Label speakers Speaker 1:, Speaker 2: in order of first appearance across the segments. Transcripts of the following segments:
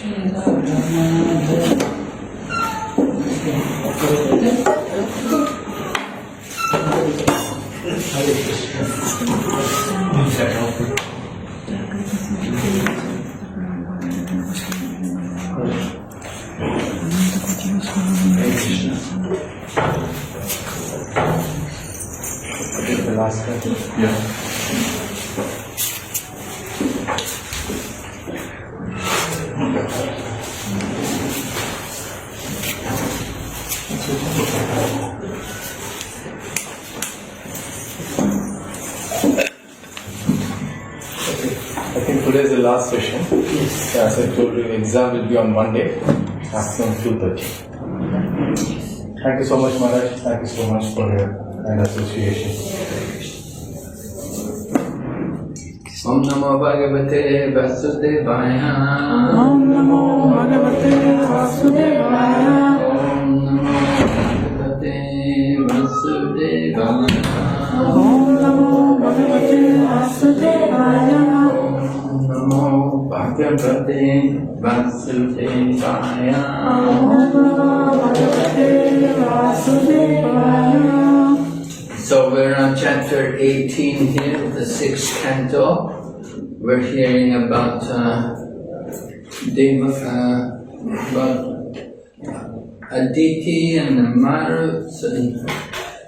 Speaker 1: The last question? Yeah. I think today is the last session. Yes. As I told you, the exam will be on Monday, afternoon 2:30. Thank you so much, Maharaj. Thank you so much for your kind association.
Speaker 2: Om Namo Bhagavate Vasudevaya.
Speaker 3: Om Namo Bhagavate Vasudevaya.
Speaker 2: Om Namo Bhagavate Vasudevaya.
Speaker 3: Om Namo Bhagavate Vasudevaya.
Speaker 2: Om Namo Bhagavate Vasudevaya.
Speaker 3: Om Namo Bhagavate Vasudevaya.
Speaker 2: So we're on chapter 18 here, the 6th canto. We're hearing about Aditi and the Maruts, and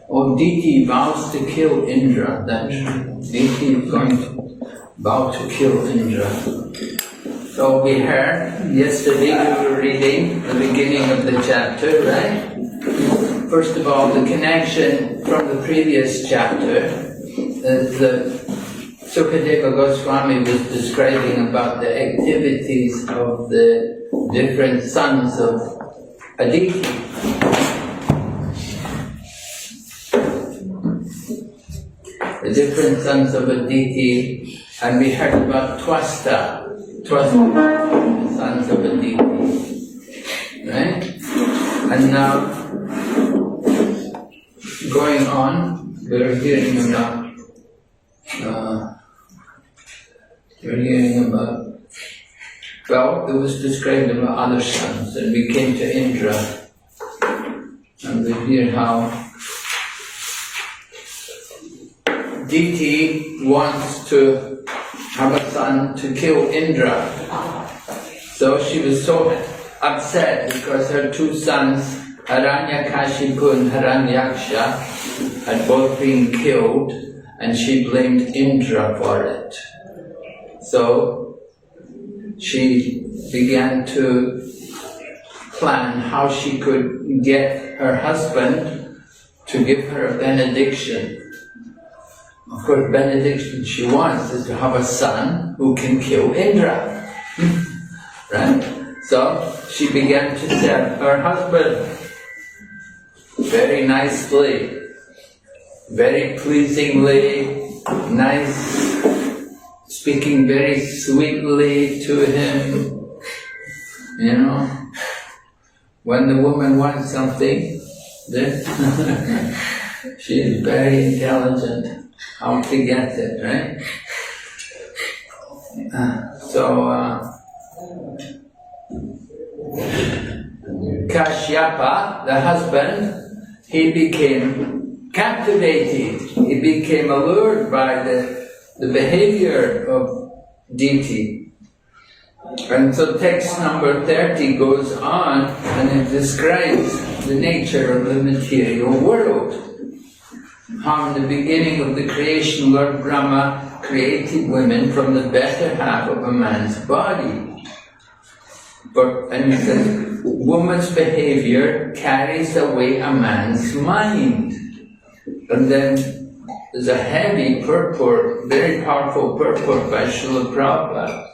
Speaker 2: Aditi vows to kill Indra. That's Aditi is going to vow to kill Indra. So we heard yesterday we were reading the beginning of the chapter, right? First of all, the connection from the previous chapter, the Sukadeva Goswami was describing about the activities of the different sons of Aditi. The different sons of Aditi, and we heard about Twasta, the sons of Aditi, right? And now, going on, we're hearing about, well, it was described about other sons, and we came to Indra, and we hear how Diti wants to have a son to kill Indra. So she was so upset because her two sons, Haranyakashipu and Haranyaksha, had both been killed, and she blamed Indra for it. So she began to plan how she could get her husband to give her a benediction. Of course, benediction she wants is to have a son who can kill Indra. Right? So she began to tell her husband very nicely, very pleasingly, nice, speaking very sweetly to him. You know, when the woman wants something, then she is very intelligent how to get it, right? Kashyapa, the husband, he became captivated, he became allured by the behavior of Diti. And so text number 30 goes on and it describes the nature of the material world. How in the beginning of the creation, Lord Brahma created women from the better half of a man's body. And he says, woman's behavior carries away a man's mind. And then there's a heavy purport, very powerful purport by Srila Prabhupada.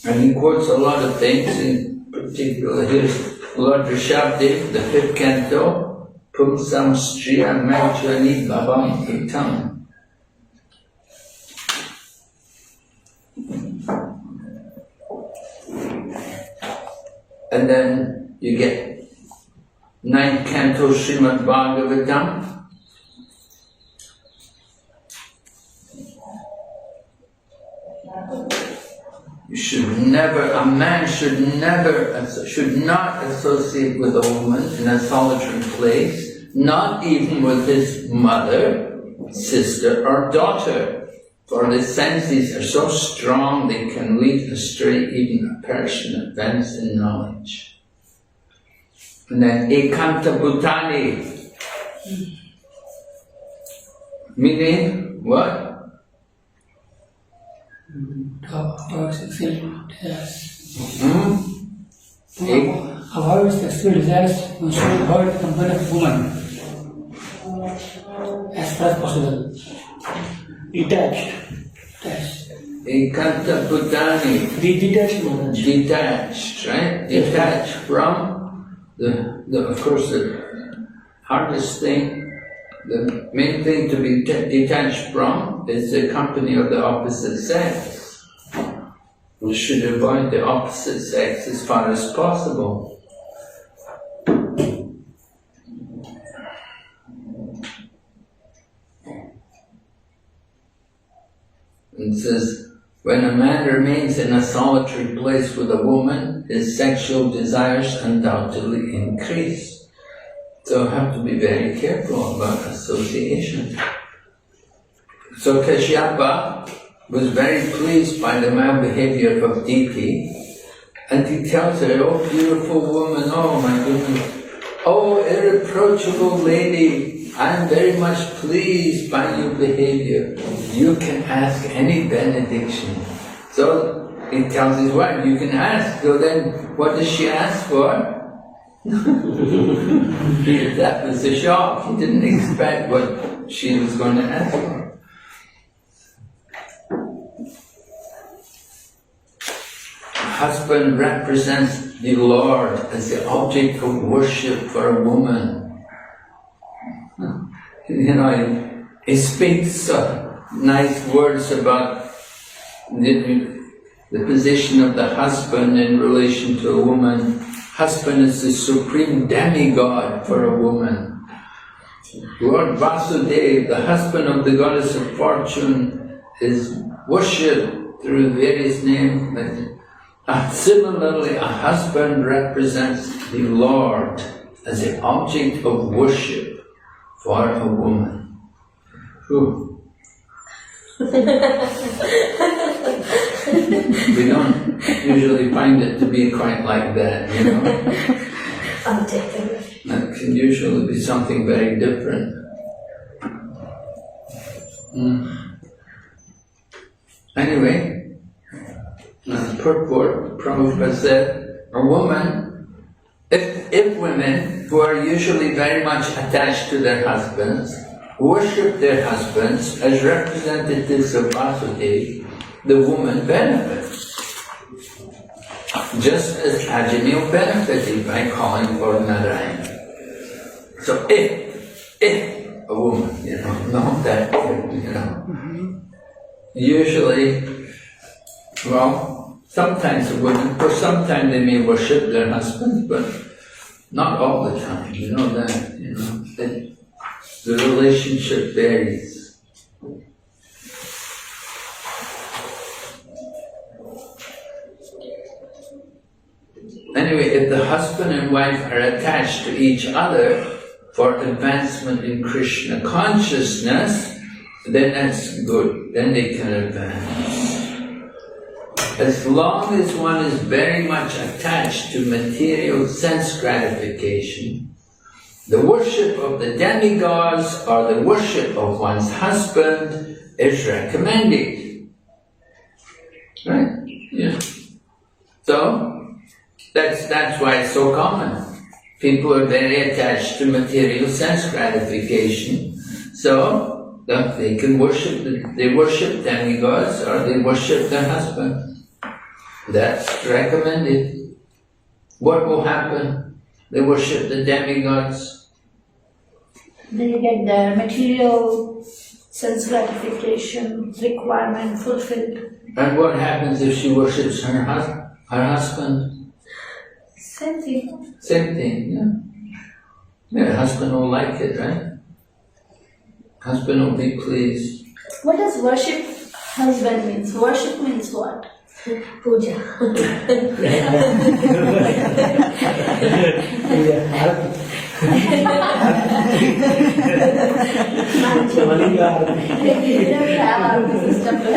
Speaker 2: And he quotes a lot of things, in particular here's Lord Rishabdev, the 5th canto, Pumsam Striya Majvani Bhavam Hitam. And then you get 9th canto Srimad Bhagavatam. You should a man should not associate with a woman in a solitary place, not even with his mother, sister or daughter, for the senses are so strong they can lead astray even a person advanced in knowledge. And then ekanta bhutani, meaning what?
Speaker 4: Avoid sexual desires, one should avoid the company of woman as far as possible. Detached.
Speaker 2: Ekanta bhutani. Detached, right? Detached from the of course the hardest thing, the main thing to be detached from is the company of the opposite sex. We should avoid the opposite sex as far as possible. It says, when a man remains in a solitary place with a woman, his sexual desires undoubtedly increase. So have to be very careful about association. So Kashyapa was very pleased by the malbehavior of Diti, and he tells her, "Oh beautiful woman, oh my goodness, oh irreproachable lady, I am very much pleased by your behavior. You can ask any benediction." So he tells his wife, "You can ask." So then what does she ask for? That was a shock. He didn't expect what she was going to ask for. Husband represents the Lord as the object of worship for a woman. You know, he speaks nice words about the position of the husband in relation to a woman. Husband is the supreme demigod for a woman. Lord Vasudeva, the husband of the goddess of fortune, is worshipped through various names. Similarly, a husband represents the Lord as the object of worship for a woman. We don't usually find it to be quite like that, you know. That can usually be something very different. Anyway, purport, Prabhupada said, a woman, if women who are usually very much attached to their husbands worship their husbands as representatives of Vasudeva, the woman benefits. Just as Ajamil benefited by calling for Narayana. So if a woman, you know, not that, you know, usually, well, sometimes a woman, for some time they may worship their husbands, but not all the time, you know that, you know, the relationship varies. Anyway, if the husband and wife are attached to each other for advancement in Krishna consciousness, then that's good, then they can advance. As long as one is very much attached to material sense gratification, the worship of the demigods or the worship of one's husband is recommended. Right? Yeah. So, that's why it's so common. People are very attached to material sense gratification, so they can worship demigods or they worship their husband. That's recommended. What will happen? They worship the demigods.
Speaker 5: They get their material sense gratification requirement fulfilled.
Speaker 2: And what happens if she worships her husband?
Speaker 5: Same thing.
Speaker 2: Same thing, yeah. Yeah, husband will like it, right? Husband will be pleased.
Speaker 5: What does worship husband means? Worship means what? Puja. We have our system to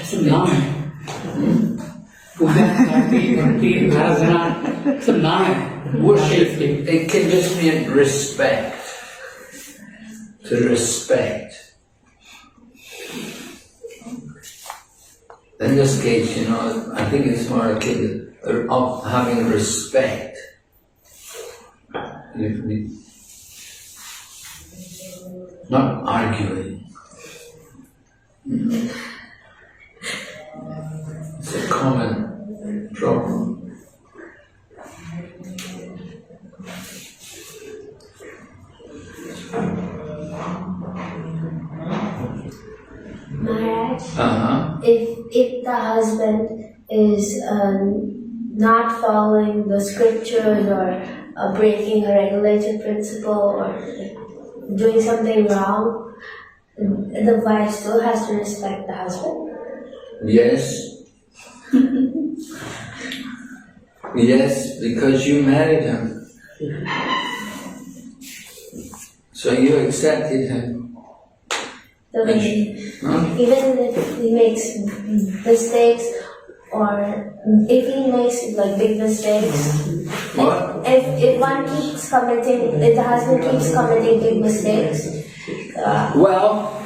Speaker 4: Some name. Puja, Bhakti, Bhakti, Narasimha. Some name.
Speaker 2: Worship, it can just mean respect. To respect. In this case, I think it's more a case of having respect. Not arguing. It's a common problem.
Speaker 5: Maharaj, if the husband is not following the scriptures or breaking a regulated principle or doing something wrong, the wife still has to respect the husband.
Speaker 2: Yes. Yes, because you married him. So you accepted him.
Speaker 5: So even if he makes mistakes or if he makes like big mistakes,
Speaker 2: What?
Speaker 5: if one keeps committing, if the husband keeps committing big mistakes,
Speaker 2: Well,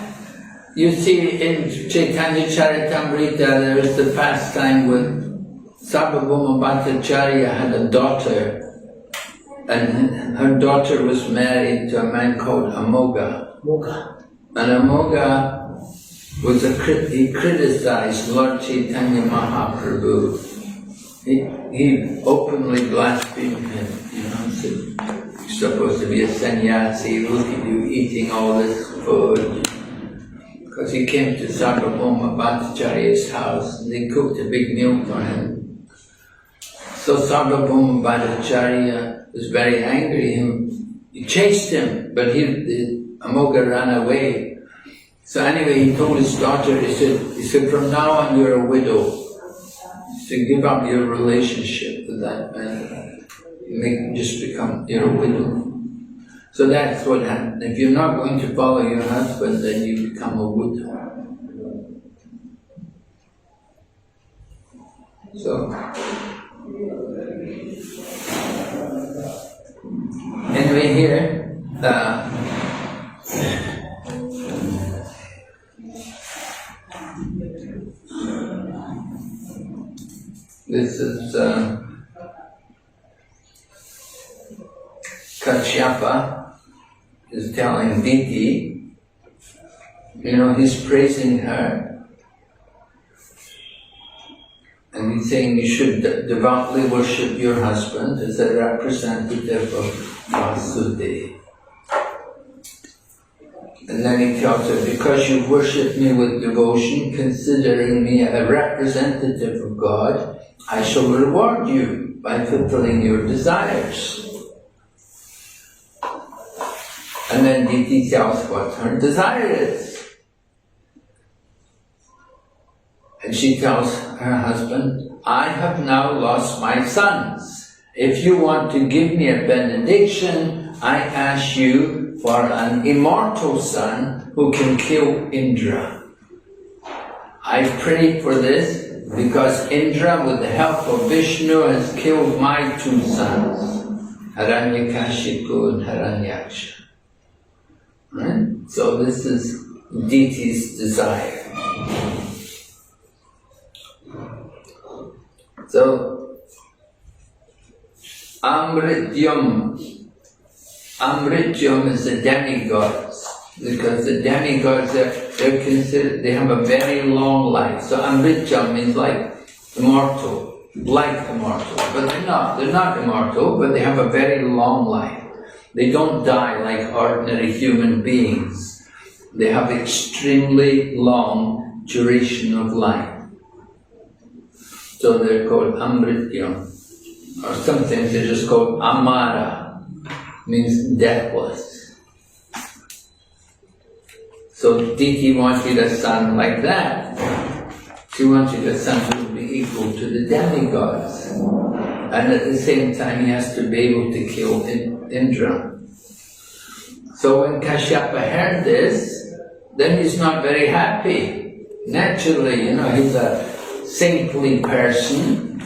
Speaker 2: you see in Chaitanya Charitamrita there is the pastime with Sarvabhauma Bhattacharya had a daughter, and her daughter was married to a man called Amoga. And Amoga was he criticized Lord Chaitanya Mahaprabhu. He openly blasphemed him, said, "You're supposed to be a sannyasi, look at you eating all this food." Because he came to Sarvabhauma Bhattacharya's house and they cooked a big meal for him. So Sarvabhauma Bhattacharya was very angry. He chased him, but Amoga ran away. So anyway, he told his daughter, he said, "From now on you're a widow. So give up your relationship with that man. You're a widow." So that's what happened. If you're not going to follow your husband, then you become a widow. So, anyway, here, this is Kashyapa is telling Diti, he's praising her, and he's saying you should devoutly worship your husband as a representative of Vasudeva. And then he tells her, because you worship me with devotion, considering me a representative of God, I shall reward you by fulfilling your desires. And then Diti tells what her desire is. And she tells her husband, I have now lost my sons. If you want to give me a benediction, I ask you for an immortal son who can kill Indra. I pray for this because Indra, with the help of Vishnu, has killed my two sons, Hiranyakashipu and Hiranyaksha. Right? So this is Diti's desire. So, Amrityam is the demigods, because the demigods they're considered, they have a very long life. So Amrityam means like immortal, but they're not immortal, but they have a very long life. They don't die like ordinary human beings. They have extremely long duration of life. So they're called Amrityam, or sometimes they're just called Amara, means deathless. So Diti wanted a son like that. She wanted a son who would be equal to the demigods. And at the same time he has to be able to kill Indra. So when Kashyapa heard this, then he's not very happy. Naturally, he's a saintly person,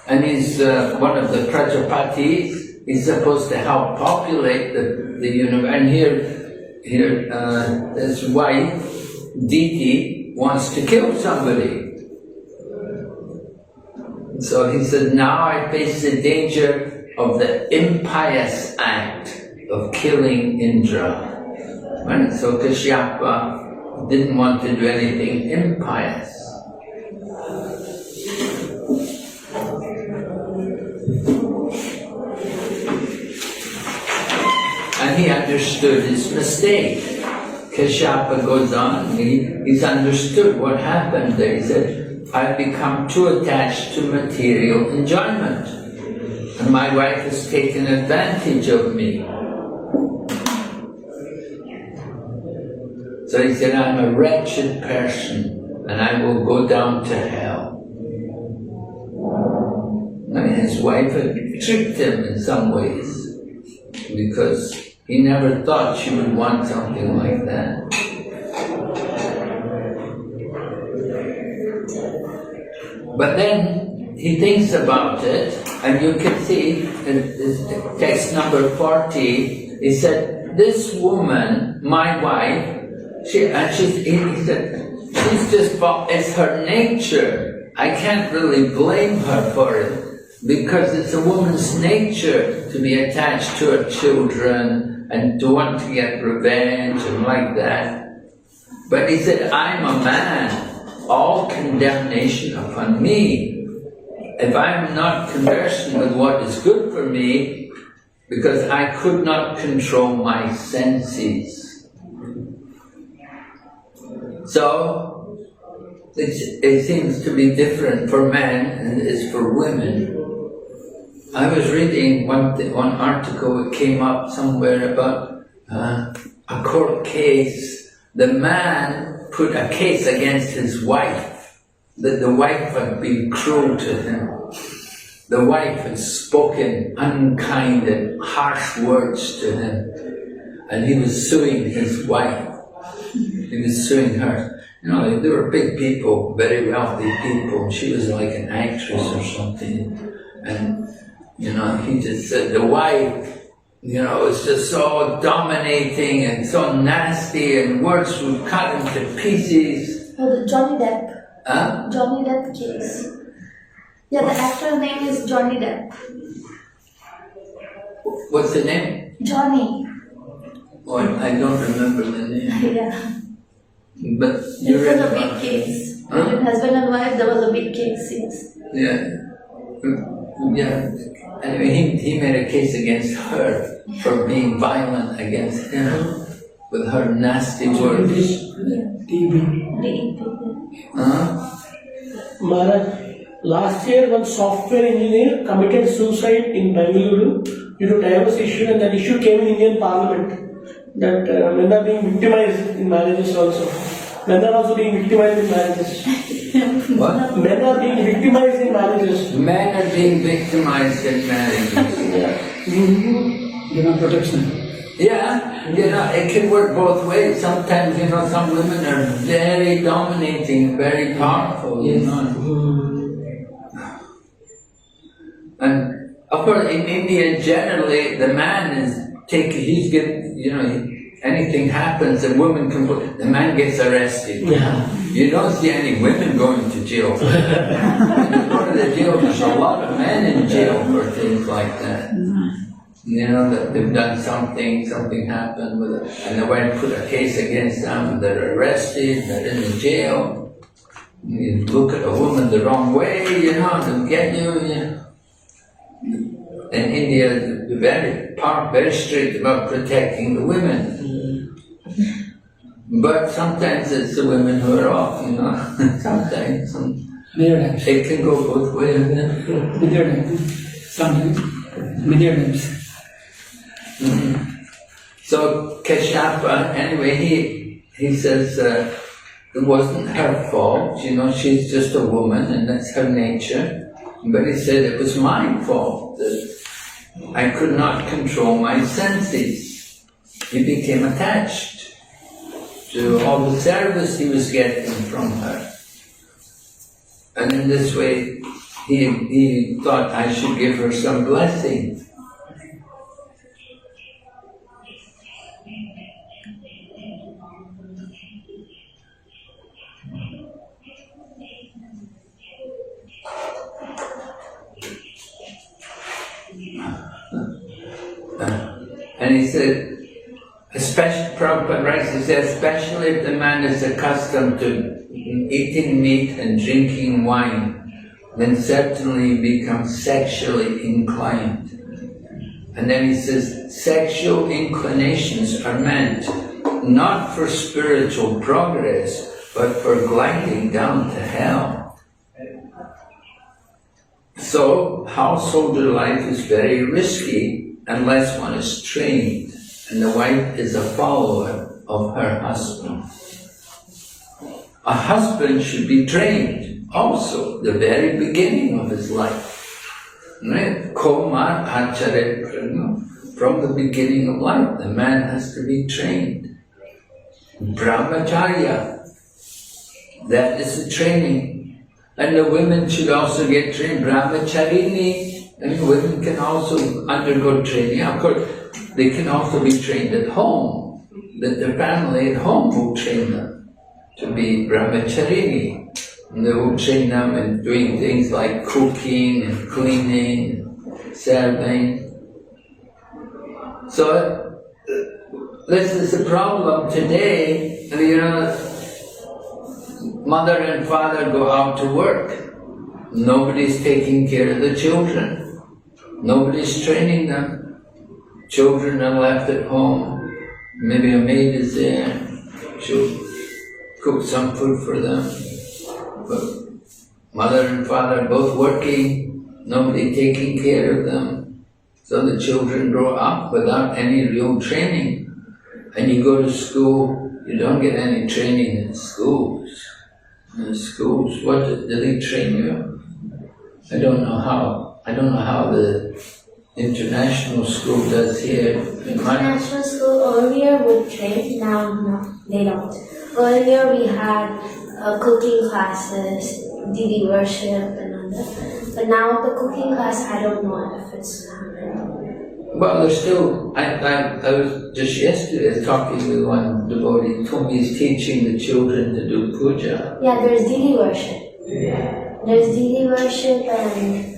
Speaker 2: and he's one of the Prajapatis. He's supposed to help populate the universe. And here his wife, Diti, wants to kill somebody. So he said, now I face the danger of the impious act of killing Indra. And so Kashyapa didn't want to do anything impious. And he understood his mistake. Kashyapa goes on, he's understood what happened there. He said, I've become too attached to material enjoyment, and my wife has taken advantage of me. So he said, I'm a wretched person, and I will go down to hell. And his wife had tricked him in some ways, because he never thought she would want something like that. But then he thinks about it, and you can see in text number 40, he said, this woman, my wife, he said, she's just, it's her nature. I can't really blame her for it, because it's a woman's nature to be attached to her children and to want to get revenge and like that. But he said, I'm a man, all condemnation upon me. If I'm not conversing with what is good for me, because I could not control my senses. So, it seems to be different for men and it is for women. I was reading one article that came up somewhere about a court case. The man put a case against his wife, that the wife had been cruel to him. The wife had spoken unkind and harsh words to him, and he was suing his wife. He was suing her. They were big people, very wealthy people. She was like an actress or something. And, he just said the wife, was just so dominating and so nasty, and words would cut him to pieces.
Speaker 5: Oh, the Johnny Depp.
Speaker 2: Huh?
Speaker 5: Johnny Depp case. Yeah, the actor's name is Johnny Depp.
Speaker 2: What's the name?
Speaker 5: Johnny.
Speaker 2: Oh, I don't remember the name.
Speaker 5: Yeah.
Speaker 2: But you
Speaker 5: It
Speaker 2: read
Speaker 5: was a
Speaker 2: about
Speaker 5: big case.
Speaker 2: Huh?
Speaker 5: Between husband and wife, there was a big case, yes.
Speaker 2: Yeah. Anyway, he made a case against her for being violent against him with her nasty words.
Speaker 4: Maharaj, last year one software engineer committed suicide in Bengaluru due to divorce issue, and that issue came in Indian Parliament that men are being victimized in marriages also. Men are also being victimized in marriages.
Speaker 2: What?
Speaker 4: Men are being victimized in marriages.
Speaker 2: Men are being victimized in marriages.
Speaker 4: Protection.
Speaker 2: Yeah, it can work both ways. Sometimes, some women are very dominating, very powerful, And of course, in India, generally, the man is anything happens, the woman the man gets arrested.
Speaker 4: Yeah.
Speaker 2: You don't see any women going to jail for that. When you go to the jail, there's a lot of men in jail for things like that. That they've done something happened with it, and the wife put a case against them, they're arrested, they're in the jail. You look at a woman the wrong way, they'll get you, In India, they're very strict about protecting the women. But sometimes it's the women who are off, Sometimes. It can go both ways.
Speaker 6: Sometimes.
Speaker 2: So Kashyapa, anyway, he says it wasn't her fault, she's just a woman and that's her nature. But he said it was my fault that I could not control my senses. He became attached to all the service he was getting from her. And in this way, he thought I should give her some blessing. And he said, Prabhupada writes, he said, especially if the man is accustomed to eating meat and drinking wine, then certainly he becomes sexually inclined. And then he says, sexual inclinations are meant not for spiritual progress, but for gliding down to hell. So, householder life is very risky unless one is trained, and the wife is a follower of her husband. A husband should be trained also, the very beginning of his life. Right? Komar Acharya Prana. From the beginning of life, the man has to be trained. Brahmacharya, that is the training. And the women should also get trained. Brahmacharini, and women can also undergo training. Of course, they can also be trained at home. That their family at home will train them to be brahmacharini. And they will train them in doing things like cooking and cleaning, and serving. So, this is the problem today. Mother and father go out to work. Nobody's taking care of the children. Nobody's training them. Children are left at home. Maybe a maid is there. She'll cook some food for them. But mother and father are both working. Nobody taking care of them. So the children grow up without any real training. And you go to school, you don't get any training in schools. In schools, what do they train you? I don't know how the international school does here.
Speaker 5: International school earlier would train, now no, they don't. Earlier we had cooking classes, Didi worship and all that. But now the cooking class, I don't know if it's happening.
Speaker 2: Well, there's still, I was just yesterday talking with one devotee, he told me he's teaching the children to do puja.
Speaker 5: Yeah, there's Didi worship. There's Didi worship and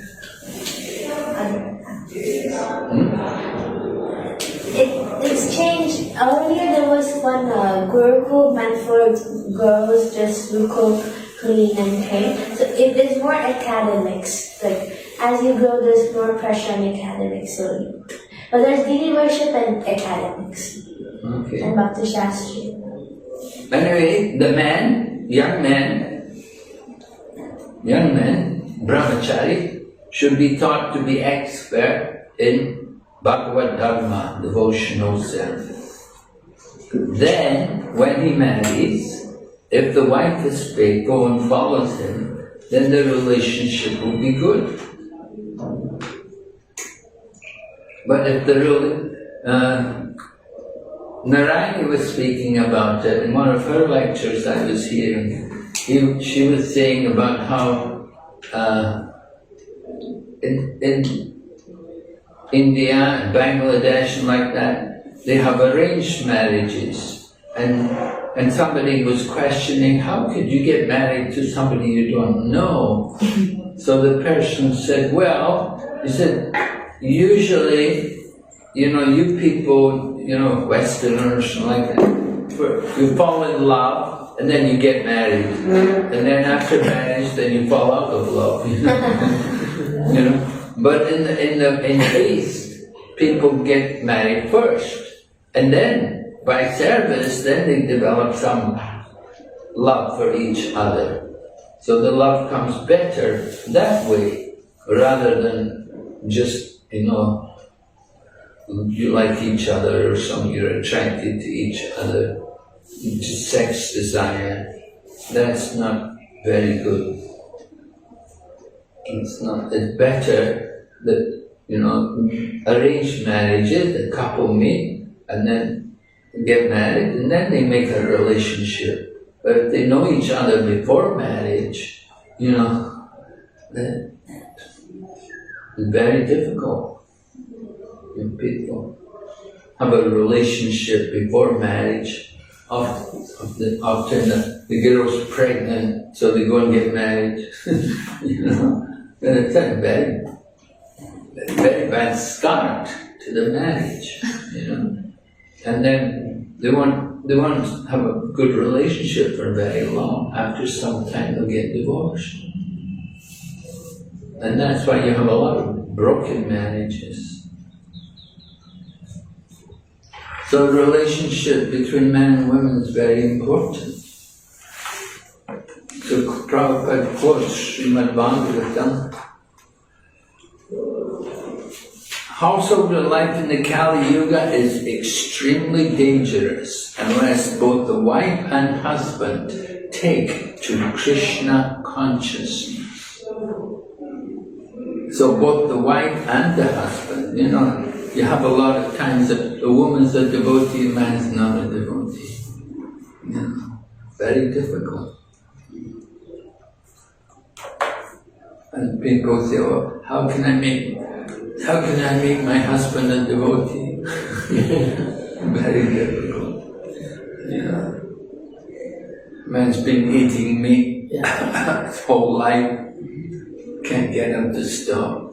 Speaker 5: it's changed. Earlier there was one Gurukul meant for girls just to cook, clean and train. So it is more academics. Like as you grow, there's more pressure on academics. But there's Didi worship and academics.
Speaker 2: Okay.
Speaker 5: And Bhakti Shastri.
Speaker 2: Anyway, the men, young men, brahmachari, should be taught to be expert in Bhagavad Dharma, devotional service. Then, when he marries, if the wife is faithful and follows him, then the relationship will be good. But if Narayani was speaking about it in one of her lectures I was hearing. She was saying about how in India and Bangladesh and like that, they have arranged marriages. And somebody was questioning, how could you get married to somebody you don't know? So the person said, well, he said, usually, you people, Westerners like that, you fall in love and then you get married. And then after marriage, then you fall out of love. But in the East, people get married first. And then, by service, then they develop some love for each other. So the love comes better that way, rather than just, you like each other or you're attracted to each other. into sex desire. That's not very good. It's not. It's better that, arranged marriages, the couple meet and then get married and then they make a relationship. But if they know each other before marriage, then it's very difficult. If people have a relationship before marriage, often the girl's pregnant, so they go and get married. And it's a very, very bad start to the marriage. And then they want to have a good relationship for very long. After some time, they'll get divorced. And that's why you have a lot of broken marriages. So the relationship between men and women is very important. So Prabhupada quotes Srimad Bhagavatam, householder life in the Kali Yuga is extremely dangerous unless both the wife and husband take to Krishna consciousness. So both the wife and the husband, you have a lot of times that the woman's a devotee, man's not a devotee. Very difficult. And people say, "Oh, how can I make my husband a devotee?" Very difficult. Man's been eating meat his whole life, can't get him to stop.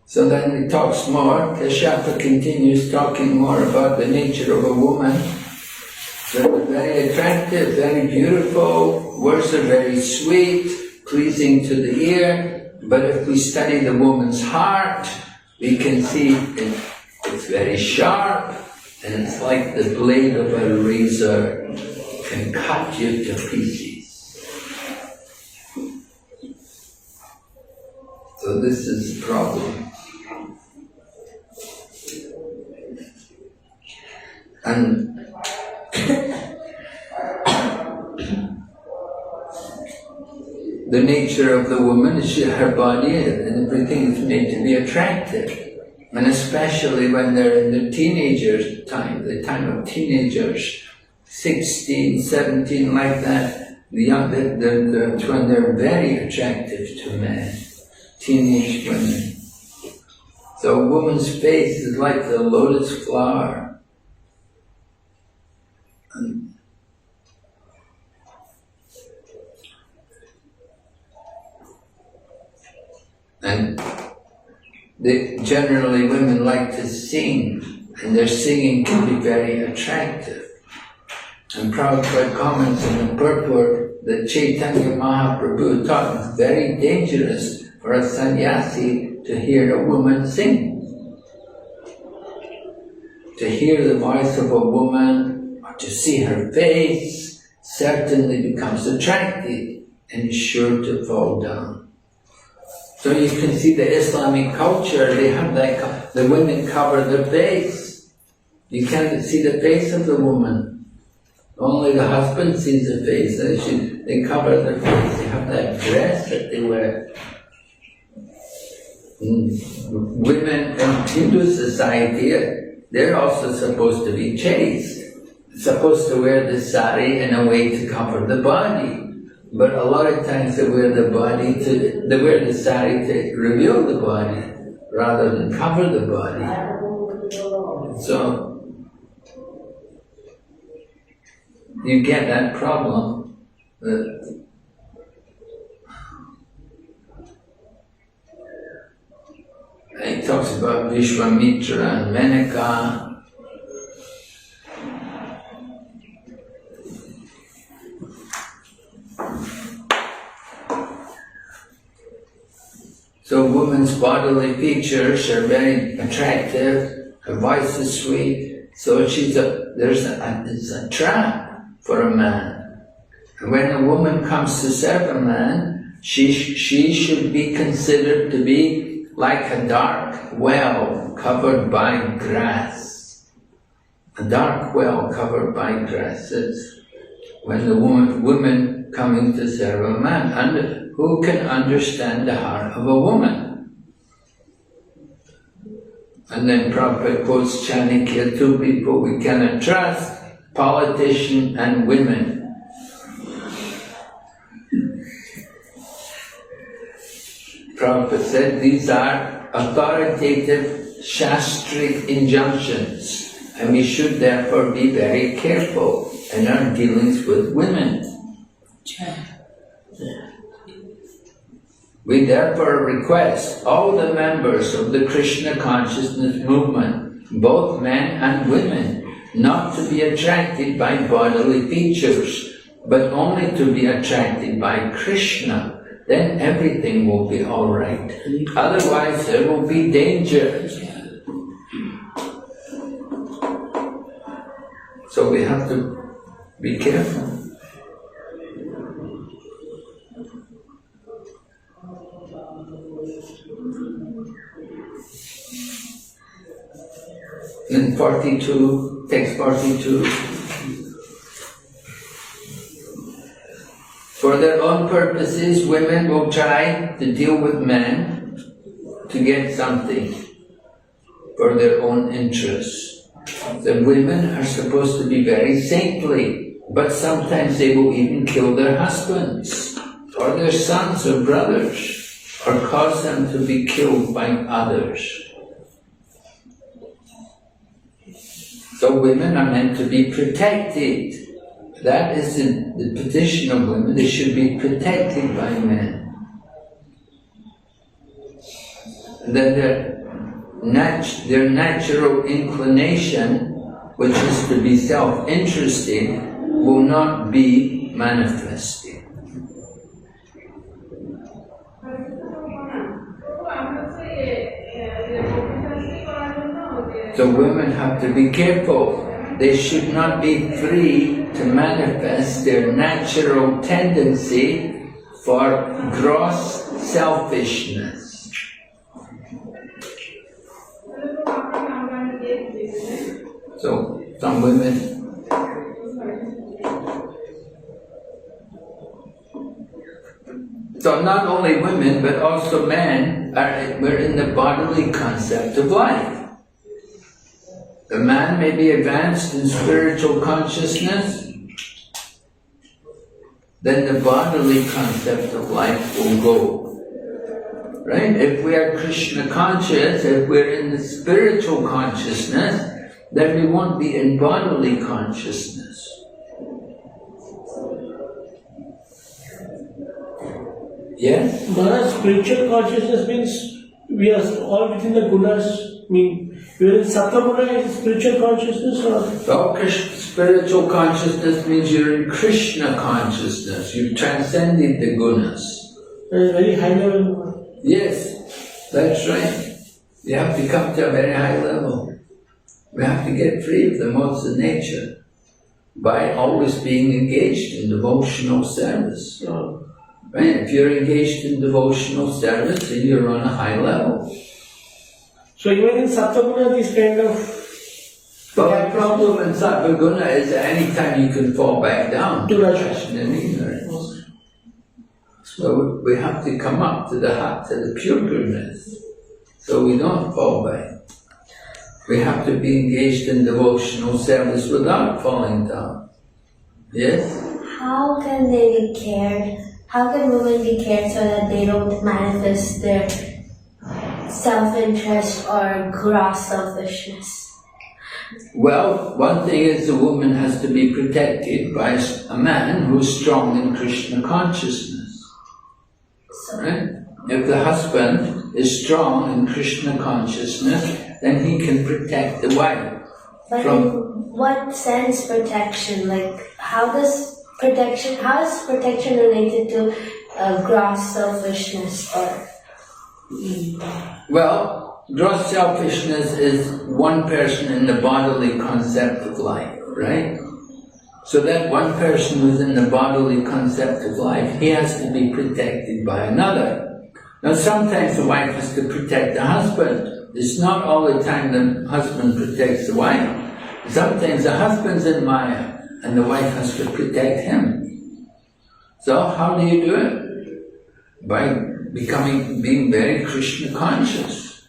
Speaker 2: So then he talks more. Kashyapa continues talking more about the nature of a woman. They're very attractive, very beautiful, words are very sweet, pleasing to the ear, but if we study the woman's heart, we can see it's very sharp, and it's like the blade of a razor can cut you to pieces. So this is the problem. And the nature of the woman is her body and everything is made to be attractive. And especially when they're in the teenagers' time, the time of teenagers, 16, 17, like that, that's when they're very attractive to men, teenage women. So a woman's face is like the lotus flower. And generally women like to sing, and their singing can be very attractive. And Prabhupada comments in the purport that Chaitanya Mahaprabhu taught it's very dangerous for a sannyasi to hear a woman sing. To hear the voice of a woman or to see her face certainly becomes attractive and is sure to fall down. So you can see the Islamic culture, they have that, the women cover their face. You can't see the face of the woman. Only the husband sees the face. They cover their face. They have that dress that they wear. Women in Hindu society, they're also supposed to be chaste. Supposed to wear the sari in a way to cover the body. But a lot of times they wear the sari to reveal the body rather than cover the body. So you get that problem. He talks about Vishwamitra and Menaka. So a woman's bodily features are very attractive, her voice is sweet, so it's a trap for a man. And when a woman comes to serve a man, she should be considered to be like a dark well covered by grass. A dark well covered by grasses. When the woman coming to serve a man, and who can understand the heart of a woman? And then Prabhupada quotes Chanakya, two people we cannot trust, politician and women. Prabhupada said these are authoritative Shastric injunctions, and we should therefore be very careful in our dealings with women. We therefore request all the members of the Krishna consciousness movement, both men and women, not to be attracted by bodily features, but only to be attracted by Krishna. Then everything will be all right. Otherwise there will be danger. So we have to be careful. In 42, text 42, for their own purposes, women will try to deal with men to get something for their own interests. The women are supposed to be very saintly, but sometimes they will even kill their husbands, or their sons or brothers, or cause them to be killed by others. So women are meant to be protected. That is the position of women. They should be protected by men. And then their natural inclination, which is to be self-interested, will not be manifested. So women have to be careful. They should not be free to manifest their natural tendency for gross selfishness. So some women So not only women but also men we're in the bodily concept of life. The man may be advanced in spiritual consciousness, then the bodily concept of life will go. Right? If we are Krishna conscious, if we're in the spiritual consciousness, then we won't be in bodily consciousness. Yes?
Speaker 4: Maharaj, spiritual consciousness means we are all within the gunas. We are in Sattva-guna is spiritual consciousness or?
Speaker 2: Well, spiritual consciousness means you're in Krishna consciousness. You've transcended the gunas.
Speaker 4: Very high level.
Speaker 2: Yes, that's right. You have to come to a very high level. We have to get free of the modes of nature by always being engaged in devotional service. Right? If you're engaged in devotional service, then you're on a high level.
Speaker 4: So even in Sattva-guna, this kind of...
Speaker 2: But the problem in Sattva-guna is that any time you can fall back down to passion and ignorance. So we have to come up to the pure goodness, so we don't fall back. We have to be engaged in devotional service without falling down. Yes?
Speaker 5: How can they be cared? How can women be cared so that they don't manifest their self-interest or gross selfishness?
Speaker 2: Well, one thing is the woman has to be protected by a man who's strong in Krishna consciousness. Right? If the husband is strong in Krishna consciousness, then he can protect the wife.
Speaker 5: But in what sense protection? Like, how is protection related to gross selfishness or?
Speaker 2: Well, gross selfishness is one person in the bodily concept of life, right? So that one person who's in the bodily concept of life, he has to be protected by another. Now sometimes the wife has to protect the husband. It's not all the time the husband protects the wife. Sometimes the husband's in Maya and the wife has to protect him. So how do you do it? By being very Krishna conscious,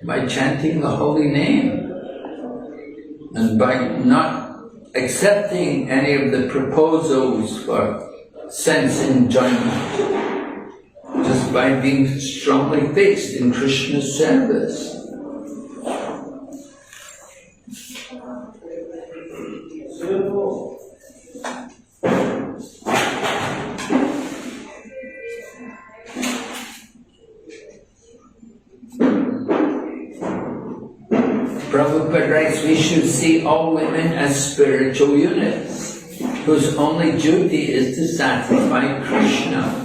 Speaker 2: by chanting the holy name, and by not accepting any of the proposals for sense enjoyment, just by being strongly fixed in Krishna's service. Prabhupada writes, we should see all women as spiritual units, whose only duty is to satisfy Krishna.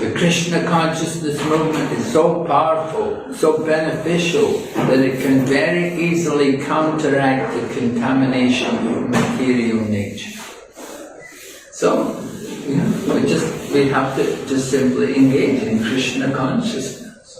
Speaker 2: The Krishna consciousness movement is so powerful, so beneficial, that it can very easily counteract the contamination of material nature. So, we have to just simply engage in Krishna consciousness.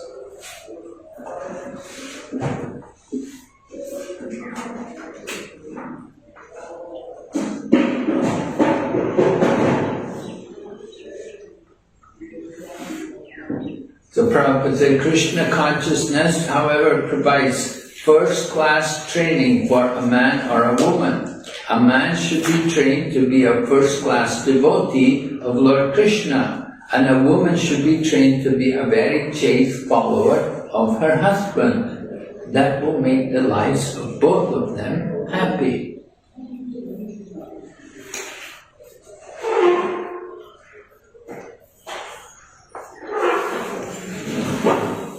Speaker 2: So Prabhupada said, Krishna consciousness, however, provides first-class training for a man or a woman. A man should be trained to be a first-class devotee of Lord Krishna, and a woman should be trained to be a very chaste follower of her husband. That will make the lives of both of them happy.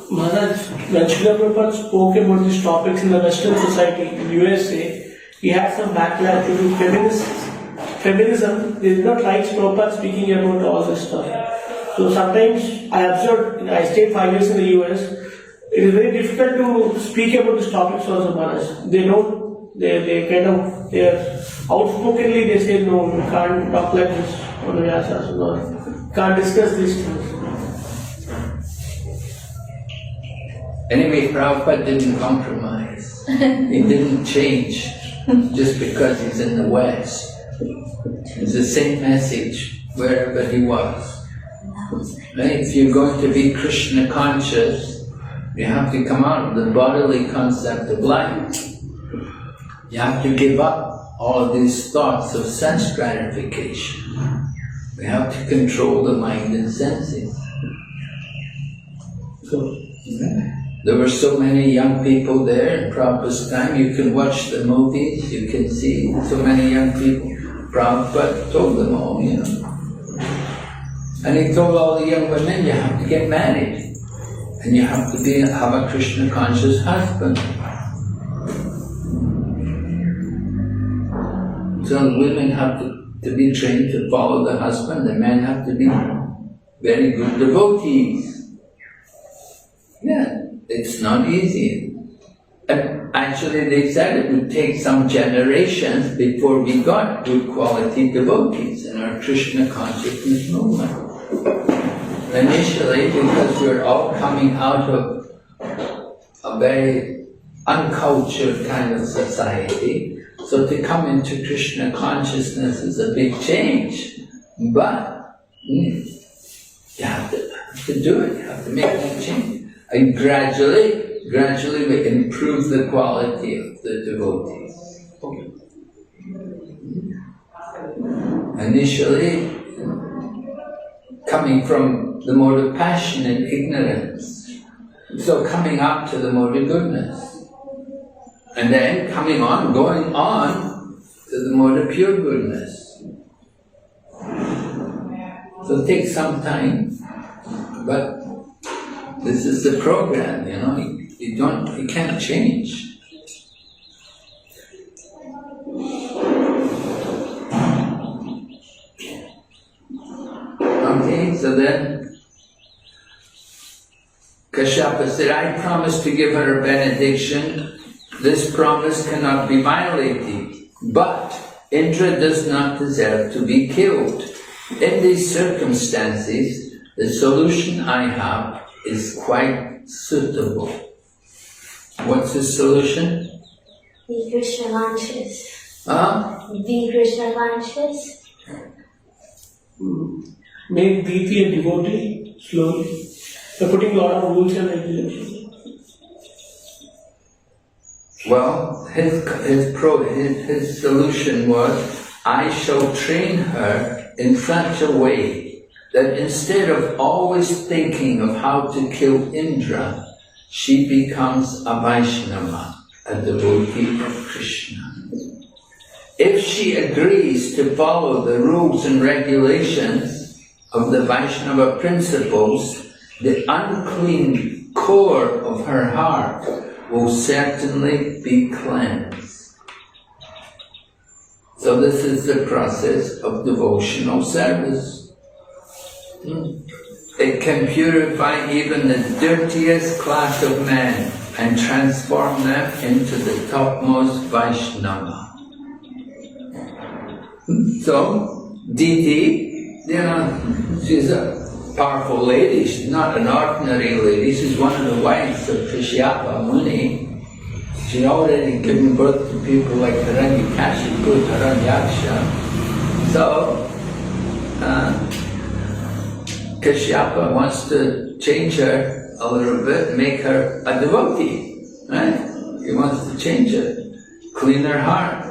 Speaker 4: Maharaj, when Srila Prabhupada spoke about these topics in the Western society, in USA, he had some backlash due to feminism. They did not like Prabhupada speaking about all this stuff. So sometimes I observed, I stayed 5 years in the US, it is very difficult to speak about these topics also, Maharaj. They don't, they're outspokenly they say, no, we can't talk like this on the Vyasas, no, can't discuss these things.
Speaker 2: Anyway, Prabhupada didn't compromise. He didn't change just because he's in the West. It's the same message wherever he was. Right? If you're going to be Krishna conscious, you have to come out of the bodily concept of life. You have to give up all of these thoughts of sense gratification. We have to control the mind and senses. There were so many young people there in Prabhupada's time. You can watch the movies, you can see so many young people. Prabhupada told them all, And he told all the young women, you have to get married. And you have to have a Krishna conscious husband. So the women have to be trained to follow the husband, the men have to be very good devotees. Yeah. It's not easy. And actually they said it would take some generations before we got good quality devotees in our Krishna consciousness movement. Initially, because we're all coming out of a very uncultured kind of society, so to come into Krishna consciousness is a big change. But you have to do it, you have to make that change. And gradually we improve the quality of the devotees. Initially, coming from the mode of passion and ignorance, so coming up to the mode of goodness, and then going on to the mode of pure goodness. So it takes some time, but this is the program, you can't change. Okay, so then Kashyapa said, I promised to give her a benediction this promise cannot be violated, but Indra does not deserve to be killed. In these circumstances, the solution I have is quite suitable. What's the solution?
Speaker 5: Be Krishna conscious. Be Krishna conscious.
Speaker 4: Make Deity a devotee slowly. By putting a lot of rules and regulations.
Speaker 2: Well, his solution was, I shall train her in such a way that instead of always thinking of how to kill Indra, she becomes a Vaishnava, a devotee of Krishna. If she agrees to follow the rules and regulations of the Vaishnava principles, the unclean core of her heart will certainly be cleansed. So this is the process of devotional service. It can purify even the dirtiest class of men and transform them into the topmost Vaishnava. So, Diti, she's a powerful lady. She's not an ordinary lady. She's one of the wives of Kashyapa Muni. She's already given birth to people like Hiranyakashipu, Hiranyaksha. So, Kashyapa wants to change her a little bit, make her a devotee, right? He wants to change her, clean her heart,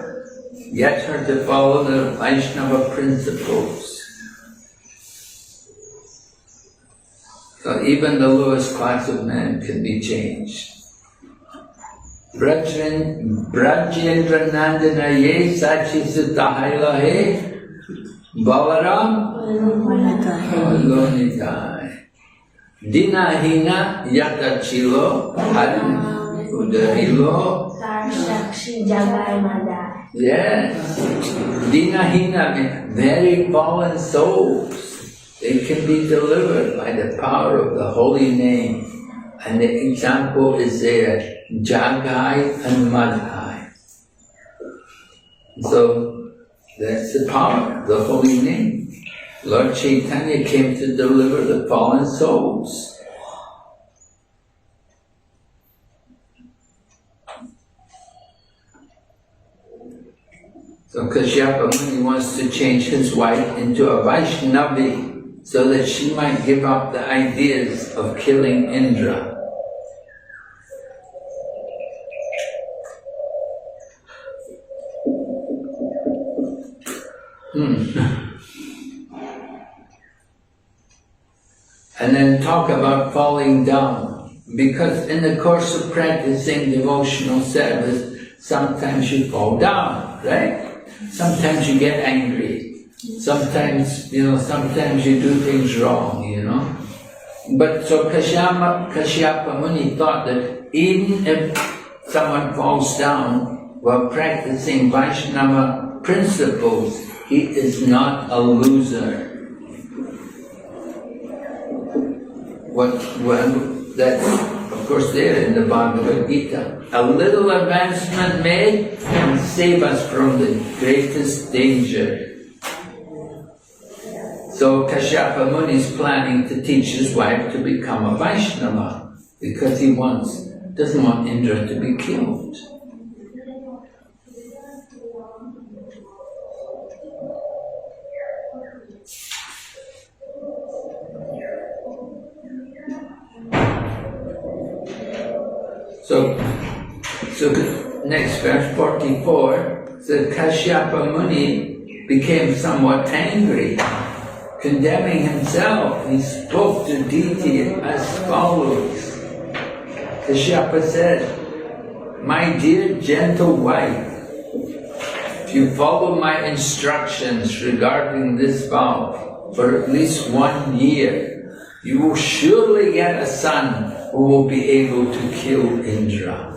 Speaker 2: get her to follow the Vaishnava principles. So even the lowest class of men can be changed. Brajendra Nandana ye sachi sutahaila he Balaram Lonitai Dinahina Yatachilo Harin Udarilo. Yes, Dinahina means very fallen souls. They can be delivered by the power of the holy name. And the example is there, Jagai and Madhai. So that's the power, the holy name. Lord Chaitanya came to deliver the fallen souls. So Kashyapa Muni wants to change his wife into a Vaishnavi so that she might give up the ideas of killing Indra. And then talk about falling down. Because in the course of practicing devotional service, sometimes you fall down, right? Sometimes you get angry. Sometimes, sometimes you do things wrong, But so Kashyapa Muni thought that even if someone falls down while practicing Vaishnava principles, he is not a loser. That's of course there in the Bhagavad Gita. A little advancement made can save us from the greatest danger. So Kashyapa Muni is planning to teach his wife to become a Vaishnava because he doesn't want Indra to be killed. So next verse 44, so Kashyapa Muni became somewhat angry, condemning himself. He spoke to Diti as follows. Kashyapa said, "My dear gentle wife, if you follow my instructions regarding this vow for at least 1 year, you will surely get a son who will be able to kill Indra.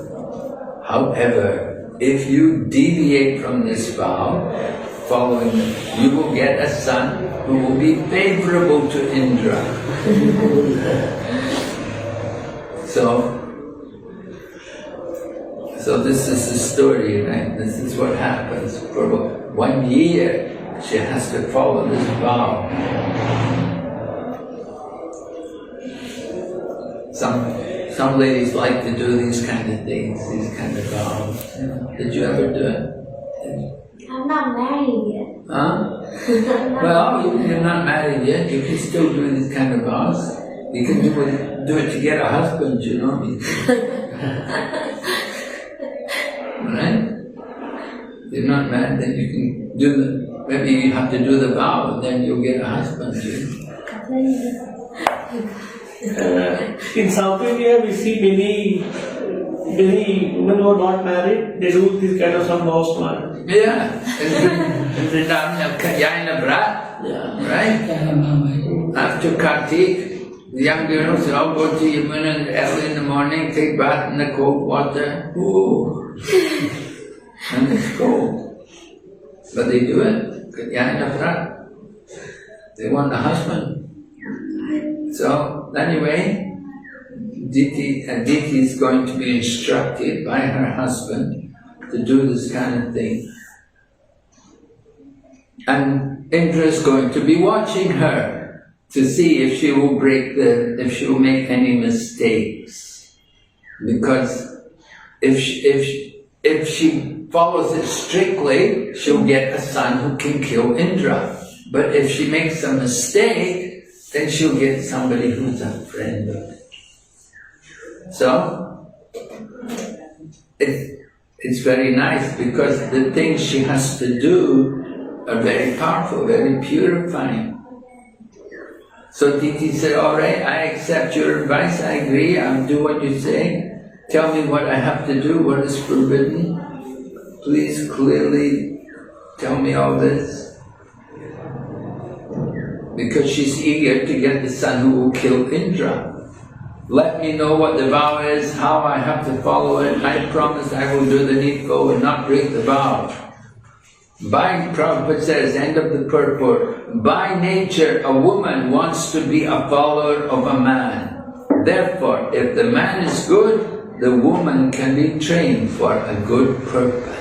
Speaker 2: However, if you deviate from this vow, you will get a son who will be favorable to Indra." So this is the story, right? This is what happens. For 1 year, she has to follow this vow. Some ladies like to do these kind of things, these kind of vows. Did you ever do it?
Speaker 5: I'm not married yet.
Speaker 2: Huh? Well, you're not married yet. You can still do these kind of vows. You can do it to get a husband, you know. Right? You're not married, then you can do the. Maybe you have to do the vow, and then you'll get a husband. You know?
Speaker 4: In South India, we see many women who are not married. They do this kind of some vows to marriage.
Speaker 2: Yeah. Right? After Kartik, the young girls all go to Yamuna early in the morning, take bath in the cold water. Ooh. And it's cold. But they do it. Katyayana Vrat. They want a husband. So, anyway, Diti is going to be instructed by her husband to do this kind of thing. And Indra is going to be watching her to see if she will if she will make any mistakes. Because if she follows it strictly, she'll get a son who can kill Indra. But if she makes a mistake, then she'll get somebody who's a friend of it. So, it's very nice because the things she has to do are very powerful, very purifying. So Diti said, all right, I accept your advice, I agree, I'll do what you say. Tell me what I have to do, what is forbidden. Please clearly tell me all this. Because she's eager to get the son who will kill Indra. Let me know what the vow is, how I have to follow it. I promise I will do the needful and not break the vow. Prabhupada says, end of the purport, by nature a woman wants to be a follower of a man. Therefore, if the man is good, the woman can be trained for a good purpose.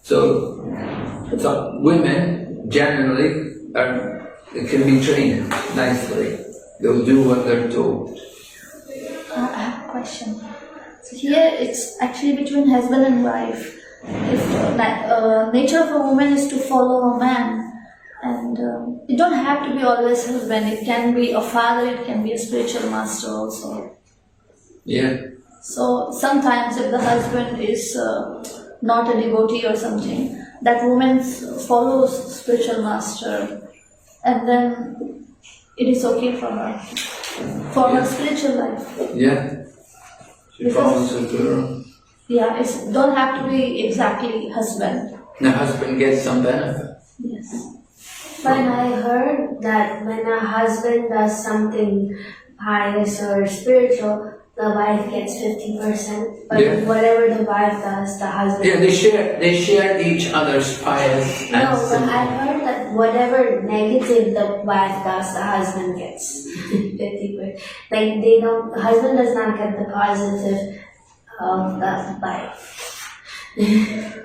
Speaker 2: So women generally can be trained nicely. They'll do what they're told.
Speaker 6: I have a question. So here it's actually between husband and wife. If nature of a woman is to follow a man, and it don't have to be always husband. It can be a father. It can be a spiritual master also.
Speaker 2: Yeah.
Speaker 6: So sometimes if the husband is not a devotee or something, that woman follows spiritual master, and then it is okay for her, for her spiritual life.
Speaker 2: Yeah. She follows the guru.
Speaker 6: Yeah, it don't have to be exactly husband.
Speaker 2: The husband gets some benefit.
Speaker 6: Yes.
Speaker 5: But I heard that when a husband does something pious or spiritual, the wife gets 50%, but whatever the wife does, the husband...
Speaker 2: Yeah, they share each other's pious and
Speaker 5: No, but I heard that whatever negative the wife does, the husband gets 50%. Like the husband does not get the positive of the wife.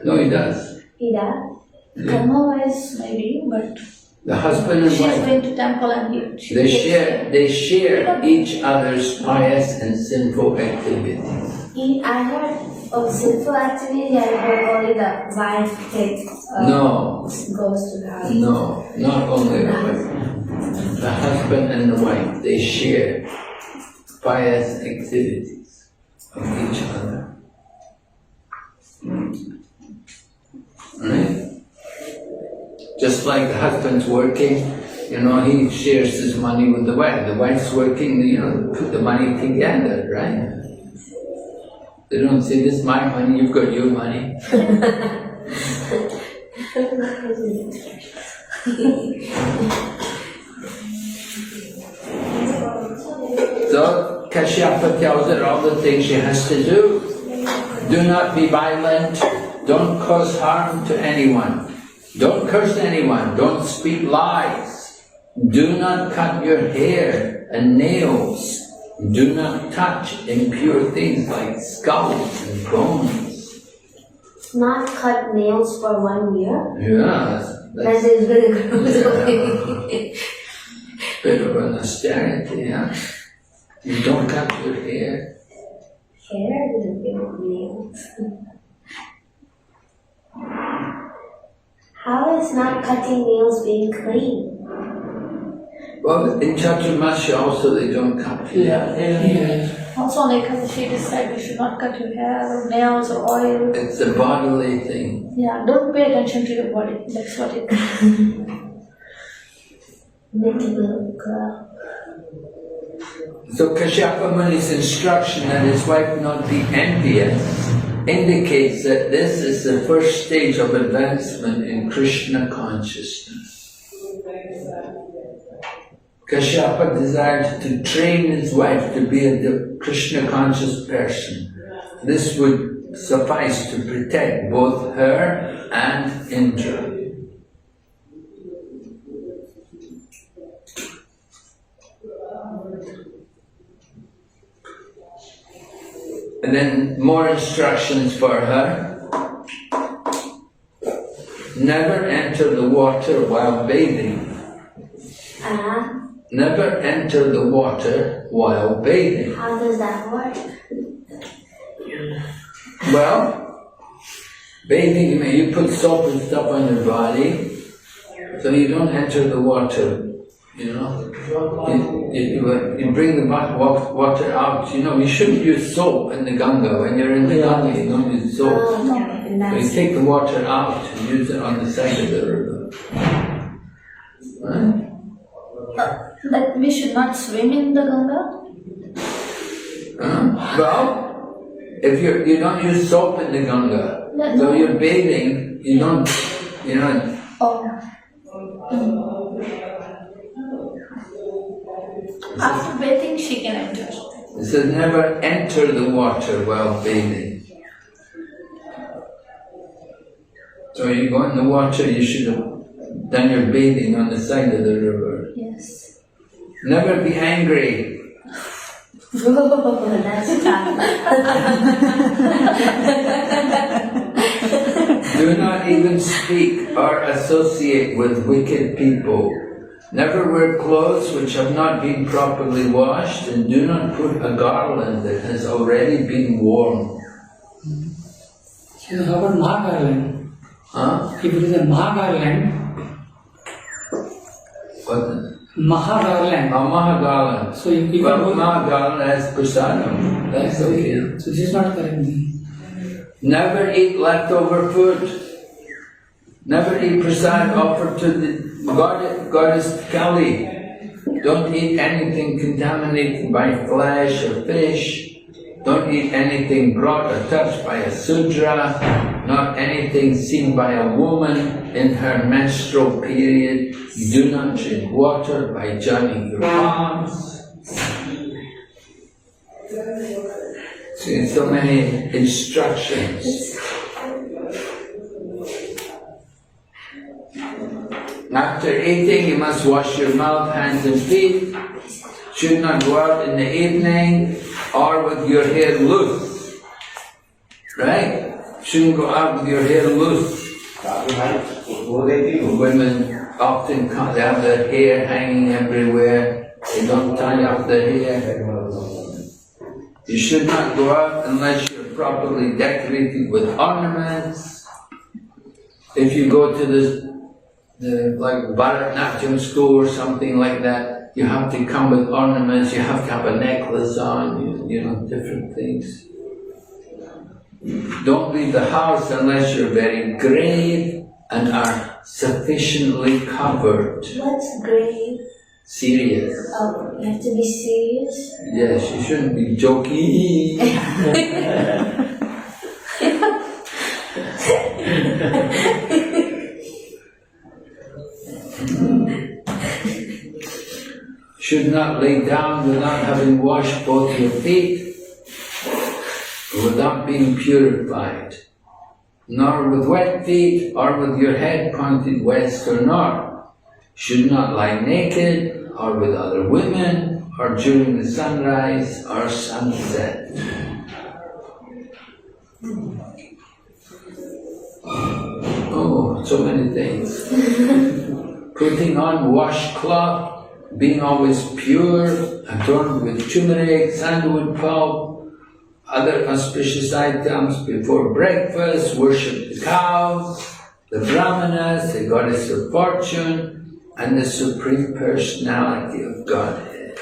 Speaker 2: No, he does.
Speaker 5: He does?
Speaker 6: Karma-wise maybe, but
Speaker 2: The husband and
Speaker 6: she's
Speaker 2: wife,
Speaker 6: going to temple and
Speaker 2: they share each other's pious and sinful activities.
Speaker 5: I heard of sinful activity, I heard only the wife goes to the husband.
Speaker 2: No, not only the wife. The husband and the wife, they share pious activities of each other. Right? Just like the husband's working, he shares his money with the wife. The wife's working, put the money together, right? They don't say, this is my money, you've got your money. So, Kashyapa tells her all the things she has to do. Do not be violent, don't cause harm to anyone. Don't curse anyone, don't speak lies, Do not cut your hair and nails. Do not touch impure things like skulls and bones.
Speaker 5: Not cut nails for 1 year?
Speaker 2: Yeah,
Speaker 5: That is really gross.
Speaker 2: bit of an austerity, yeah. You don't cut your hair.
Speaker 5: Hair is a bit of nails. How is not cutting nails being clean?
Speaker 2: Well, in Chaturmasya also they don't cut hair.
Speaker 6: Also on Ekadashi it is said you should not cut your hair or nails or oil.
Speaker 2: It's a bodily thing.
Speaker 6: Yeah, don't pay attention to your body. That's what it is.
Speaker 5: Little girl.
Speaker 2: So Kashyapa Muni's instruction that his wife not be envious indicates that this is the first stage of advancement in Krishna consciousness. Kashyapa desired to train his wife to be a Krishna conscious person. This would suffice to protect both her and Indra. And then more instructions for her. Never enter the water while bathing. Never enter the water while bathing.
Speaker 5: How does that work?
Speaker 2: Well, bathing, you put soap and stuff on your body, so you don't enter the water, you know. You bring the water out, you know, you shouldn't use soap in the Ganga. When you're in the Ganga, you don't use soap. So you take the water out and use it on the side of the river. Right?
Speaker 6: But we should not swim in the Ganga?
Speaker 2: Well, if you don't use soap in the Ganga, so you're bathing, you don't, you know.
Speaker 6: After bathing, she can enter.
Speaker 2: It says never enter the water while bathing. So you go in the water, you should have done your bathing on the side of the river.
Speaker 6: Yes.
Speaker 2: Never be angry.
Speaker 5: That's tough.
Speaker 2: Do not even speak or associate with wicked people. Never wear clothes which have not been properly washed, and do not put a garland that has already been worn.
Speaker 7: So how about Mahagarland?
Speaker 2: Huh?
Speaker 7: If it is a Mahagarland,
Speaker 2: What?
Speaker 7: Mahagarland.
Speaker 2: Mahagarland.
Speaker 7: So if you
Speaker 2: Well, Mahagarland has prasadam. That's okay.
Speaker 7: So this is not correct.
Speaker 2: Never eat leftover food. Never eat prasad offered to the goddess Kali. Don't eat anything contaminated by flesh or fish. Don't eat anything brought or touched by a sudra. Not anything seen by a woman in her menstrual period. You do not drink water by joining your palms. See, so many instructions. After eating, you must wash your mouth, hands and feet. Should not go out in the evening or with your hair loose. Right? Shouldn't go out with your hair loose. Women often they have their hair hanging everywhere. They don't tie up their hair. You should not go out unless you're properly decorated with ornaments. If you go to the like Bharatanatyam school or something like that, you have to come with ornaments, you have to have a necklace on, you know, different things. Don't leave the house unless you're very grave and are sufficiently covered.
Speaker 5: What's grave?
Speaker 2: Serious.
Speaker 5: Oh, you have to be serious?
Speaker 2: Yes, you shouldn't be joking. Should not lay down without having washed both your feet, or without being purified, nor with wet feet, or with your head pointed west or north. should not lie naked or with other women or during the sunrise or sunset. Oh, so many things. Putting on washcloth, being always pure, adorned with turmeric, sandalwood pulp, other auspicious items before breakfast, worship the cows, the brahmanas, the goddess of fortune, and the Supreme Personality of Godhead.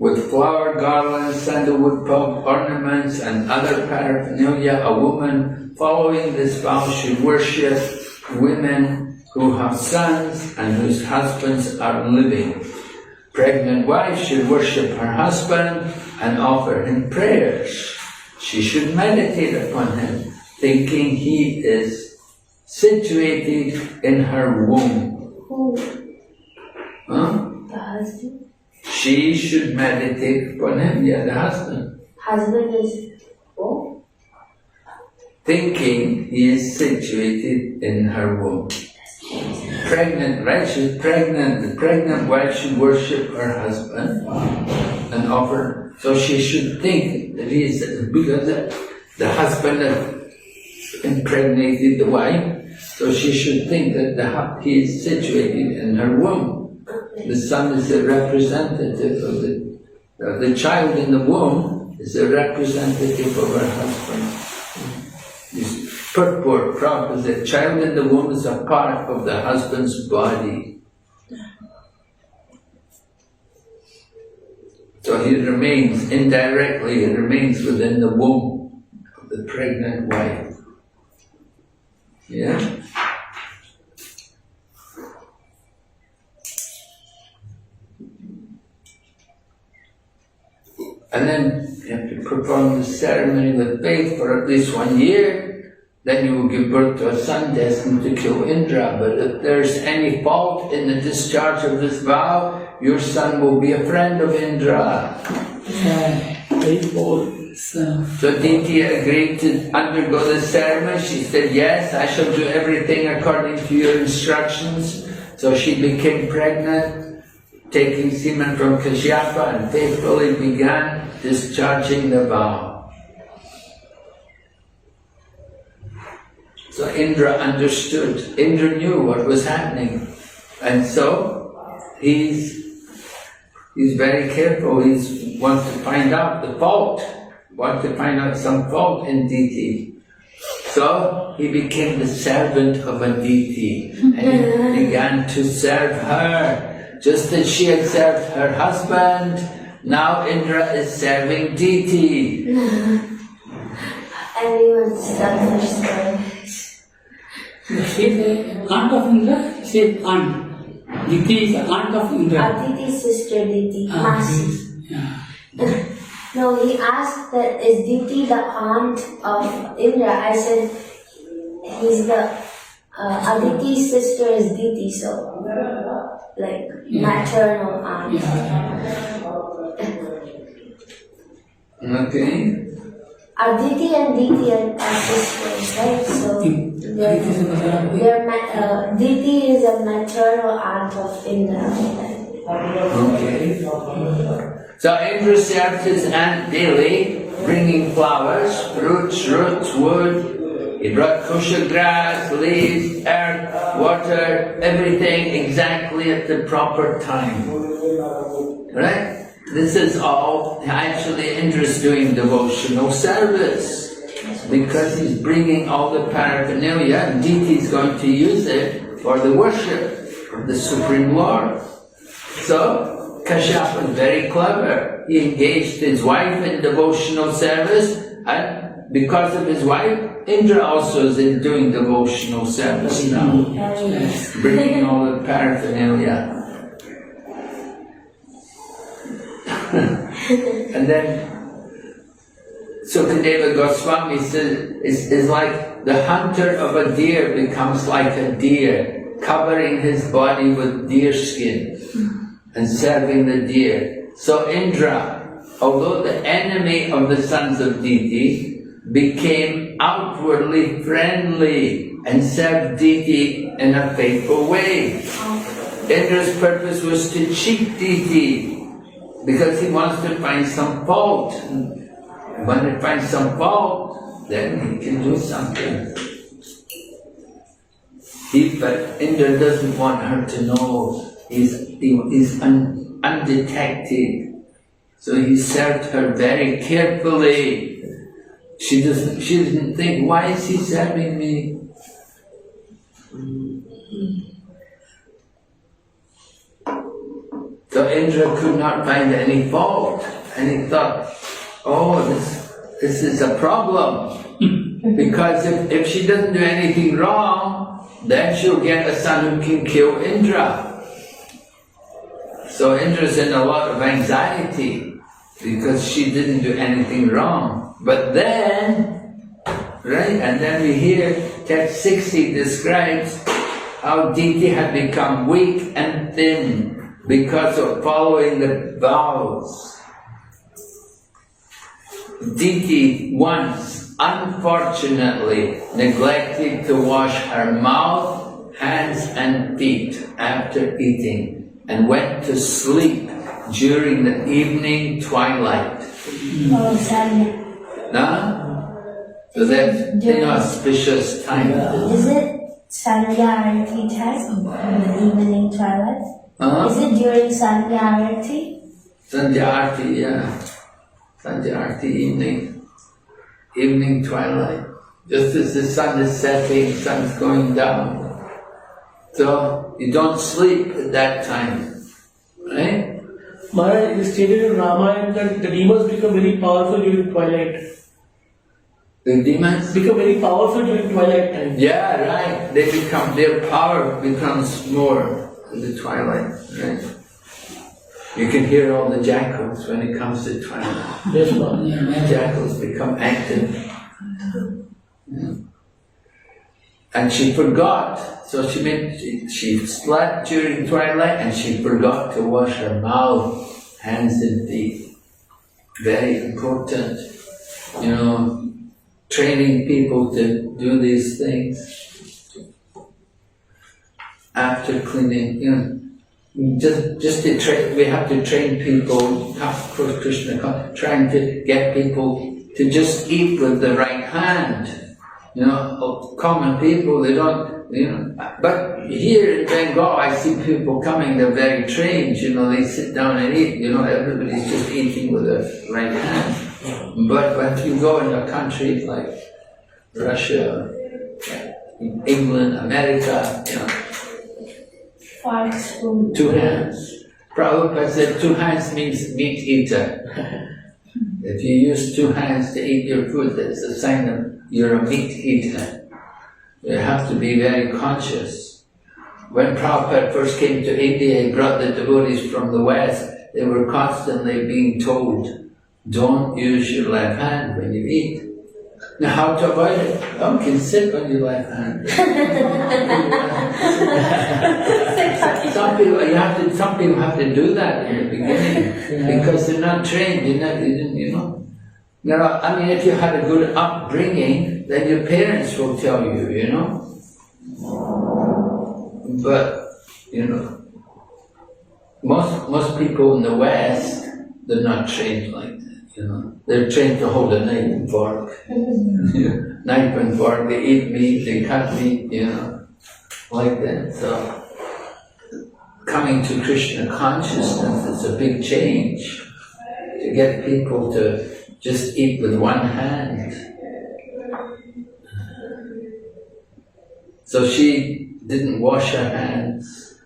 Speaker 2: With flower garlands, sandalwood pulp ornaments, and other paraphernalia, a woman following this vow should worship women who have sons and whose husbands are living. Pregnant wife should worship her husband and offer him prayers. She should meditate upon him, thinking he is situated in her womb.
Speaker 5: Who?
Speaker 2: Huh?
Speaker 5: The husband?
Speaker 2: She should meditate upon him, the husband.
Speaker 5: Husband is who?
Speaker 2: Thinking he is situated in her womb. Pregnant, right? She's pregnant. The pregnant wife should worship her husband and offer. So she should think that he is, because the husband has impregnated the wife, so she should think that he is situated in her womb. The son is a representative of the child in the womb is a representative of her husband. This purport, Prabhupada, the child in the womb is a part of the husband's body. So he remains, indirectly, he remains within the womb of the pregnant wife. Yeah? And then you have to perform the ceremony with faith for at least 1 year. Then you will give birth to a son destined to kill Indra. But if there's any fault in the discharge of this vow, your son will be a friend of Indra. So Diti agreed to undergo the ceremony. She said, yes, I shall do everything according to your instructions. So she became pregnant, taking semen from Kashyapa, and faithfully began discharging the vow. So Indra understood. Indra knew what was happening. And so he's very careful. He wants to find out the fault, wants to find out some fault in Diti. So he became the servant of a Diti and he began to serve her. Just as she had served her husband, now Indra is serving Diti.
Speaker 5: Everyone's selfish story.
Speaker 7: She is the aunt of Indra, she is aunt. Diti is the aunt of Indra.
Speaker 5: Diti's sister, Diti, Masi.
Speaker 7: Yeah.
Speaker 5: No, he asked that is Diti the aunt of Indra? I said he's the Aditi's sister is Diti, so like maternal aunt.
Speaker 2: Okay.
Speaker 5: Aditi and Diti are sisters, right? So Diti is a maternal aunt of Indra.
Speaker 2: Okay. So Indra served his aunt daily, bringing flowers, fruits, roots, wood. He brought kusha grass, leaves, earth, water, everything exactly at the proper time. Right? This is all, actually Indra's doing devotional service because he's bringing all the paraphernalia and Diti is going to use it for the worship of the Supreme Lord. So, Kashyapa was very clever. He engaged his wife in devotional service and because of his wife, Indra also is doing devotional service now, bringing all the paraphernalia. And then Sukadeva Goswami says is like the hunter of a deer becomes like a deer, covering his body with deer skin and serving the deer. So Indra, although the enemy of the sons of Diti, became outwardly friendly and served deity in a faithful way. Indra's purpose was to cheat deity because he wants to find some fault. When he finds some fault, then he can do something. But Indra doesn't want her to know. He's undetected. So he served her very carefully. She didn't think, why is he serving me? So Indra could not find any fault, and he thought, oh, this is a problem. Because if she doesn't do anything wrong, then she'll get a son who can kill Indra. So Indra's in a lot of anxiety because she didn't do anything wrong. But then, right, and then we hear text 60 describes how Diti had become weak and thin because of following the vows. Diti once, unfortunately, neglected to wash her mouth, hands and feet after eating and went to sleep during the evening twilight.
Speaker 5: Oh, sadly.
Speaker 2: No? So that's inauspicious time.
Speaker 5: Is it Sandhya Arati time? The evening twilight? Is it during Sandhya Arati?
Speaker 2: Sandhya Arati, yeah. Sandhya Arati evening twilight. Just as the sun is setting, sun's going down. So you don't sleep at that time, right?
Speaker 4: Maharaj, it is stated in Ramayana that the demons become very powerful during twilight.
Speaker 2: The demons
Speaker 4: become very powerful during twilight time.
Speaker 2: Yeah, right. Their power becomes more in the twilight, right? You can hear all the jackals when it comes to twilight.
Speaker 4: Yes, Maharaj.
Speaker 2: Jackals become active. Yeah. And she forgot, so she slept during twilight and she forgot to wash her mouth, hands and feet. Very important, training people to do these things. After cleaning, just to train, we have to train people, of course Krishna, trying to get people to just eat with the right hand. Common people, they don't, but here in Bengal I see people coming, they're very trained, they sit down and eat, everybody's just eating with the right hand. But when you go in a country like Russia, England, America, two hands. Prabhupada said 2 hands means meat eater. If you use 2 hands to eat your food, that's a sign that you're a meat eater. You have to be very conscious. When Prabhupada first came to India, he brought the devotees from the West. They were constantly being told, don't use your left hand when you eat. Now how to avoid it? You can sit on your left hand. Some people have to do that in the beginning because they're not trained. If you had a good upbringing, then your parents will tell you, But, most people in the West, they're not trained like that, They're trained to hold a knife and fork. Knife and fork, they eat meat, they cut meat, like that. So, coming to Krishna consciousness is a big change. To get people to just eat with one hand. So she didn't wash her hands,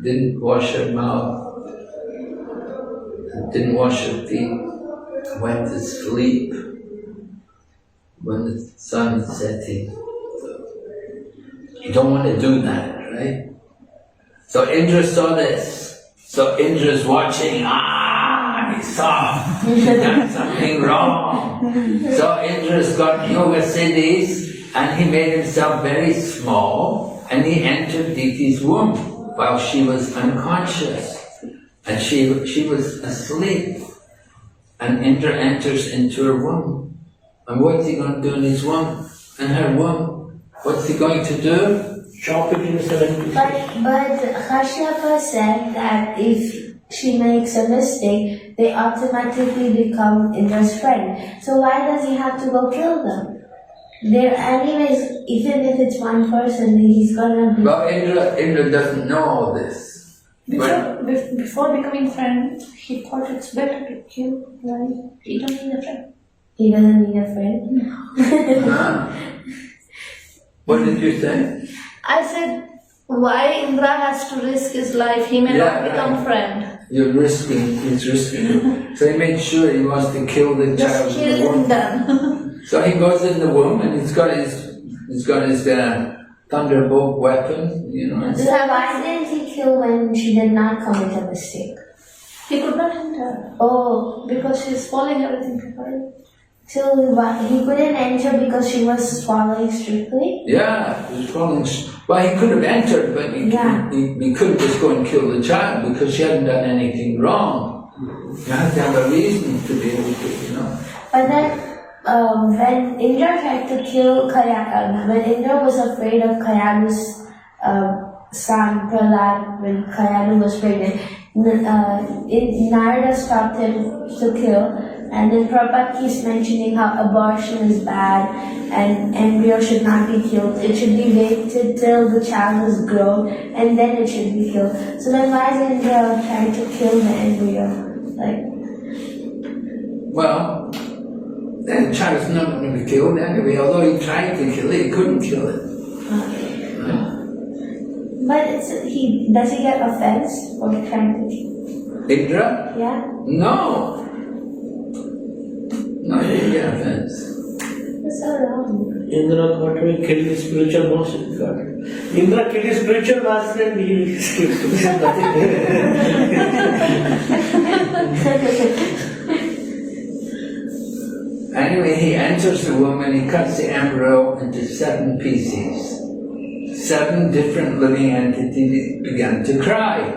Speaker 2: didn't wash her mouth, didn't wash her feet, went to sleep when the sun is setting. You don't want to do that, right? So Indra saw this. So Indra's watching, he saw she done something wrong. So Indra's got yoga siddhis and he made himself very small and he entered Diti's womb while she was unconscious. And she was asleep. And Indra enters into her womb And what's he going to do in his womb? In her womb? What's he going to do?
Speaker 4: Chop it into 7 pieces.
Speaker 5: But Kashyapa said that if she makes a mistake, they automatically become Indra's friend. So why does he have to go kill them? They're anyways, even if it's one person, he's gonna be...
Speaker 2: Well, Indra doesn't know all this.
Speaker 6: Before becoming friend, he thought it's better to kill, right? He don't need a friend.
Speaker 5: He doesn't need a friend.
Speaker 2: Huh? What did you say?
Speaker 6: I said, why Indra has to risk his life? He may not become
Speaker 2: right.
Speaker 6: friend.
Speaker 2: He's risking. So he made sure he wants to kill the child.
Speaker 6: Just
Speaker 2: in the
Speaker 6: kill
Speaker 2: womb.
Speaker 6: him done.
Speaker 2: So he goes in the womb and he's got his thunderbolt weapon, you know.
Speaker 5: So why didn't he kill when she did not commit a mistake?
Speaker 6: He could not enter.
Speaker 5: Oh,
Speaker 6: Because she's following everything properly.
Speaker 5: so he couldn't enter because she was following strictly?
Speaker 2: Yeah, he was following. Well, he could have entered, but he couldn't just go and kill the child because she hadn't done anything wrong. You have to have a reason to be able to, you know.
Speaker 5: But then, when Indra tried to kill Kayana, when Indra was afraid of Kayana's son Prahlad, when Kayana was pregnant, Narada stopped him to kill. And then Prabhupada keeps mentioning how abortion is bad and embryo should not be killed. It should be waited till the child is grown and then it should be killed. So then why is Indra trying to kill the embryo?
Speaker 2: Well, the child's not going to be killed anyway. Although he tried to kill it, he couldn't kill it.
Speaker 5: But does he get offense for trying to kill?
Speaker 2: Indra?
Speaker 5: Yeah?
Speaker 2: No. No, he didn't get offense.
Speaker 5: That's so wrong.
Speaker 4: Indra got to kill his spiritual master. Indra killed his spiritual master and he escaped. This is nothing.
Speaker 2: Anyway, he enters the womb and he cuts the embryo into 7 pieces. 7 different living entities began to cry.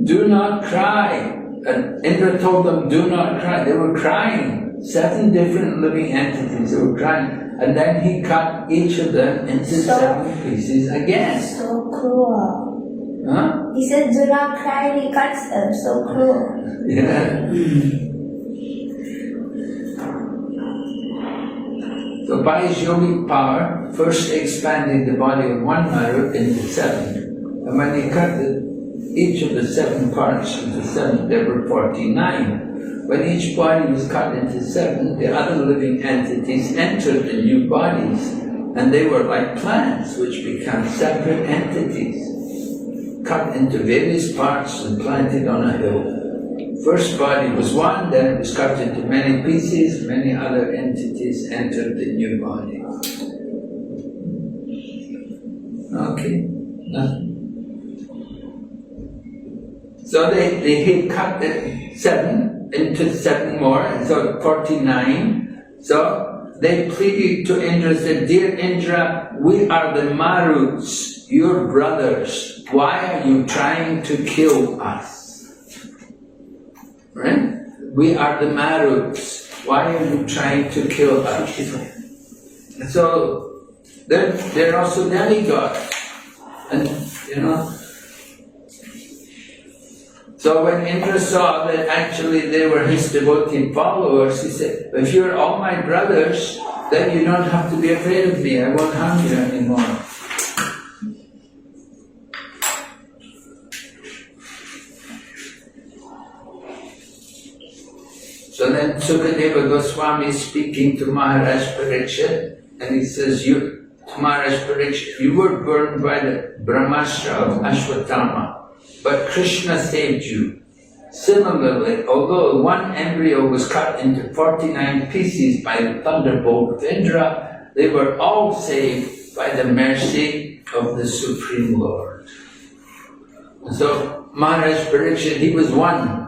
Speaker 2: Do not cry. And Indra told them, do not cry. They were crying. 7 different living entities, they were crying. And then he cut each of them into 7 pieces again.
Speaker 5: So cruel.
Speaker 2: Huh?
Speaker 5: He said, do not cry, and he cuts them. So cruel.
Speaker 2: Yeah. So by his yogic power, first expanded the body of one Marut into 7. And when he cut each of the 7 parts into 7, there were 49. When each body was cut into 7, the other living entities entered the new bodies, and they were like plants which become separate entities, cut into various parts and planted on a hill. First body was one, then it was cut into many pieces, many other entities entered the new body. Okay, nothing. So they had cut the 7 into 7 more, and so 49. So they pleaded to Indra, said, dear Indra, we are the Maruts, your brothers. Why are you trying to kill us? Right? We are the Maruts. Why are you trying to kill us? And so they're also demigods. And you know. So when Indra saw that actually they were his devotee followers, he said, if you're all my brothers, then you don't have to be afraid of me. I won't harm you anymore. So then Sukadeva Goswami is speaking to Maharaj Parikshit, and he says, Maharaj Parikshit, you were burned by the Brahmastra of Ashwatthama, but Krishna saved you. Similarly, although one embryo was cut into 49 pieces by the thunderbolt of Indra, they were all saved by the mercy of the Supreme Lord. And so Maharaj Parikshit, he was one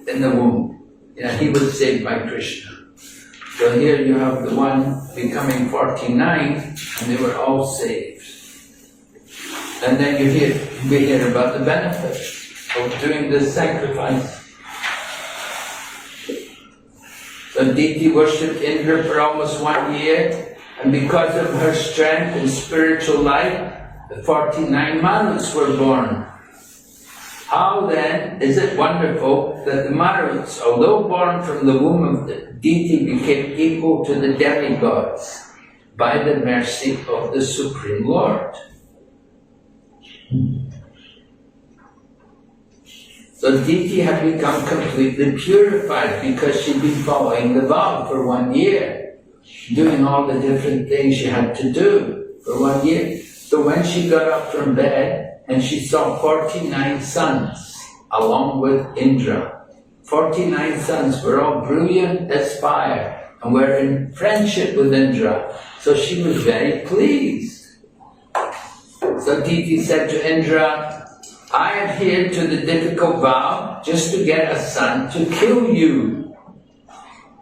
Speaker 2: in the womb. Yeah, he was saved by Krishna. So here you have the one becoming 49, and they were all saved. And then we hear about the benefit of doing this sacrifice. So So Diti worshipped Indra for almost 1 year, and because of her strength and spiritual life, the 49 Maruts were born. How then is it wonderful that the Maruts, although born from the womb of the Diti, became equal to the demigods by the mercy of the Supreme Lord. So Diti had become completely purified because she'd been following the vow for 1 year, doing all the different things she had to do for 1 year. So when she got up from bed and she saw 49 sons along with Indra, 49 sons were all brilliant as fire and were in friendship with Indra. So she was very pleased. So Diti said to Indra, I adhered to the difficult vow just to get a son to kill you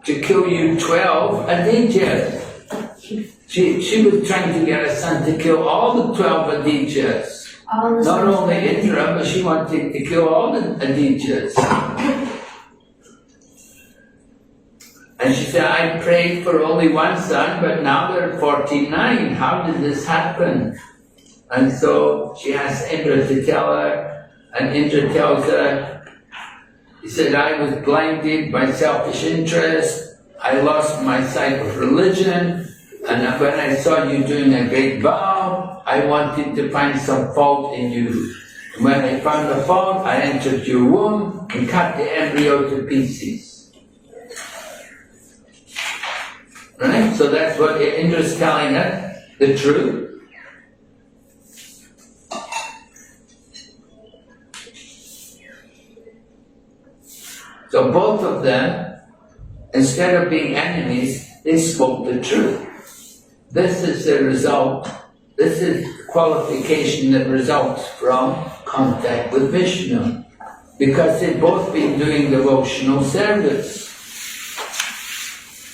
Speaker 2: 12 Aditya's. She was trying to get a son to kill all the 12 Aditya's. Not only Indra, but she wanted to kill all the Aditya's. And she said, I prayed for only one son, but now there are 49. How did this happen? And so she asked Indra to tell her, and Indra tells her, he said, I was blinded by selfish interest, I lost my sight of religion, and when I saw you doing a great vow, I wanted to find some fault in you. And when I found the fault, I entered your womb and cut the embryo to pieces. Right? So that's what Indra's telling us, the truth. So both of them, instead of being enemies, they spoke the truth. This is the result, this is qualification that results from contact with Vishnu. Because they've both been doing devotional service.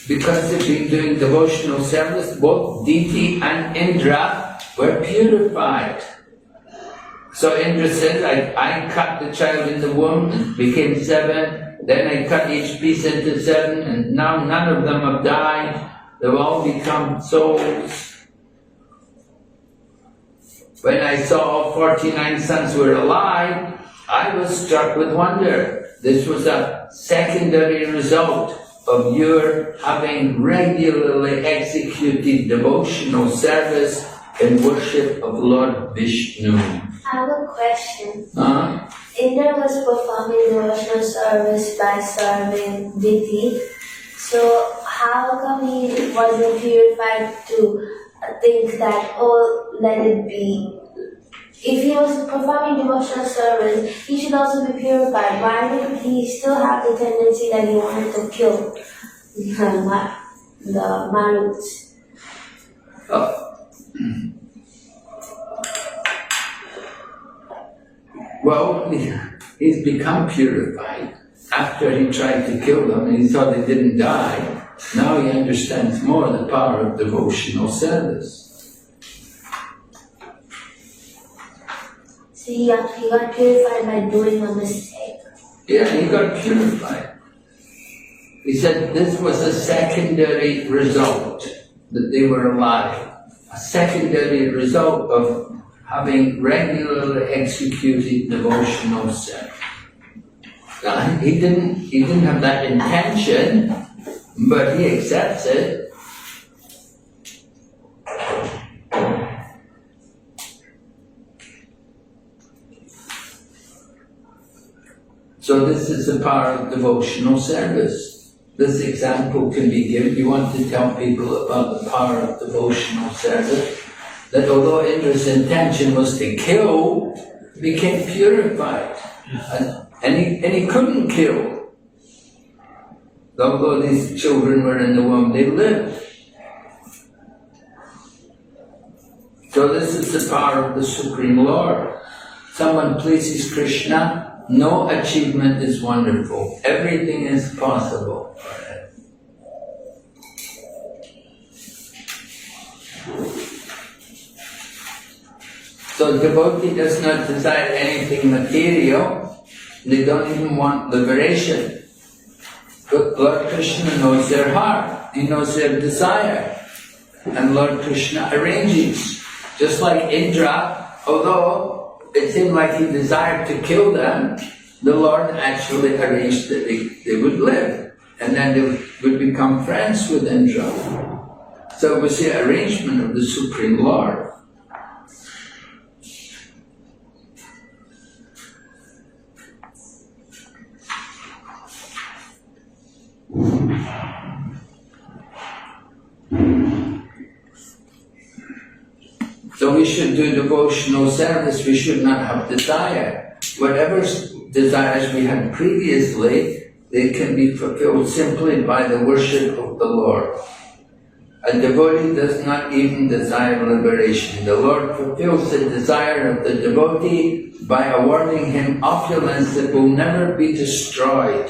Speaker 2: Because they've been doing devotional service, both Diti and Indra were purified. So Indra says, I cut the child in the womb, it became 7. Then I cut each piece into 7, and now none of them have died. They've all become souls. When I saw all 49 sons were alive, I was struck with wonder. This was a secondary result of your having regularly executed devotional service in worship of Lord Vishnu.
Speaker 5: I have a question. Indra was performing devotional service by serving Diti. So how come he wasn't purified to think that, oh, let it be? If he was performing devotional service, he should also be purified. Why did he still have the tendency that he wanted to kill the Maruts?
Speaker 2: Well, he's become purified after he tried to kill them and he thought they didn't die. Now he understands more the power of devotional service.
Speaker 5: So he got purified by doing a mistake.
Speaker 2: Yeah, he got purified. He said this was a secondary result, that they were alive. A secondary result of having regularly executed devotional service. He didn't have that intention, but he accepts it. So this is the power of devotional service. This example can be given. You want to tell people about the power of devotional service, that although Indra's intention was to kill, he became purified. And he couldn't kill. Although these children were in the womb, they lived. So this is the power of the Supreme Lord. Someone pleases Krishna, no achievement is wonderful. Everything is possible. So devotee does not desire anything material. They don't even want liberation. But Lord Krishna knows their heart, He knows their desire. And Lord Krishna arranges. Just like Indra, although it seemed like he desired to kill them, the Lord actually arranged that they would live. And then they would become friends with Indra. So it was the arrangement of the Supreme Lord. So we should do devotional service, we should not have desire. Whatever desires we had previously, they can be fulfilled simply by the worship of the Lord. A devotee does not even desire liberation. The Lord fulfills the desire of the devotee by awarding him opulence that will never be destroyed.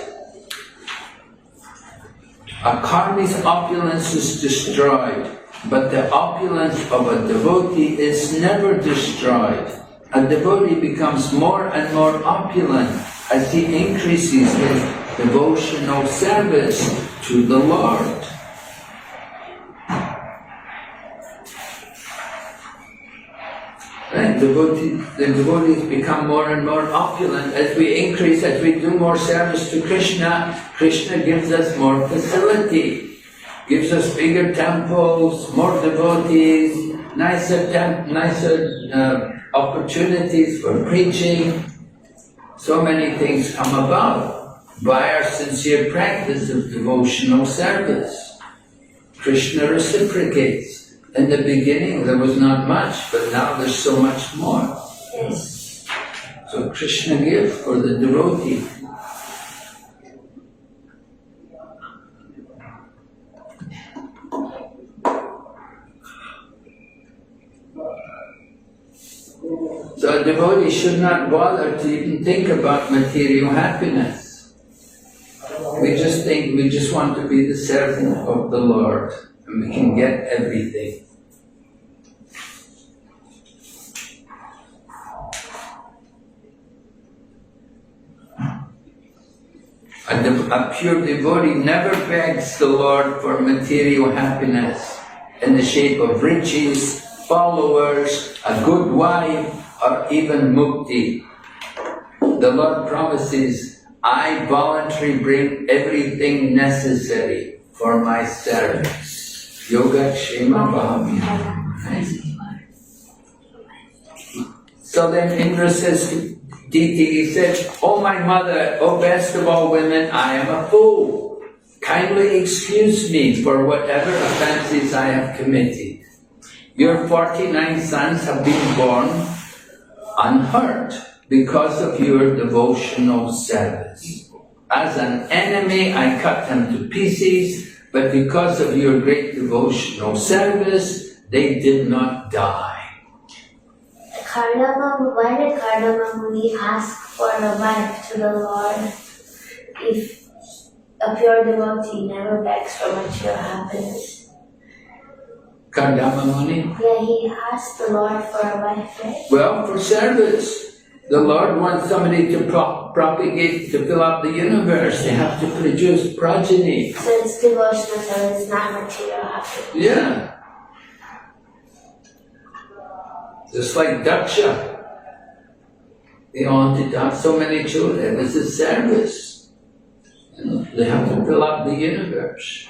Speaker 2: A karmi's opulence is destroyed, but the opulence of a devotee is never destroyed. A devotee becomes more and more opulent as he increases his devotional service to the Lord. Right? The devotees become more and more opulent as we increase, as we do more service to Krishna. Krishna gives us more facility, gives us bigger temples, more devotees, nicer opportunities for preaching. So many things come about by our sincere practice of devotional service. Krishna reciprocates. In the beginning there was not much, but now there's so much more.
Speaker 5: Yes.
Speaker 2: So Krishna gives for the devotee. So a devotee should not bother to even think about material happiness. We just want to be the servant of the Lord, and we can get everything. A pure devotee never begs the Lord for material happiness in the shape of riches, followers, a good wife, or even mukti. The Lord promises, I voluntarily bring everything necessary for my service. Yoga Kshema Bhavya. So then Indra says to Diti, he said, "Oh my mother, oh best of all women, I am a fool. Kindly excuse me for whatever offences I have committed. Your 49 sons have been born unhurt because of your devotional service. As an enemy, I cut them to pieces, but because of your great devotional service, they did not die."
Speaker 5: Why did Kardama Muni ask for a wife to the Lord if a pure devotee never begs for material happiness?
Speaker 2: Kardama Muni?
Speaker 5: Yeah, he asked the Lord for a wife, right?
Speaker 2: Well, for service. The Lord wants somebody to propagate, to fill up the universe. They have to produce progeny.
Speaker 5: So it's devotional service, not material happiness.
Speaker 2: Yeah. Just like Daksha. They wanted to have so many children. It was a service. You know, they have to fill up the universe.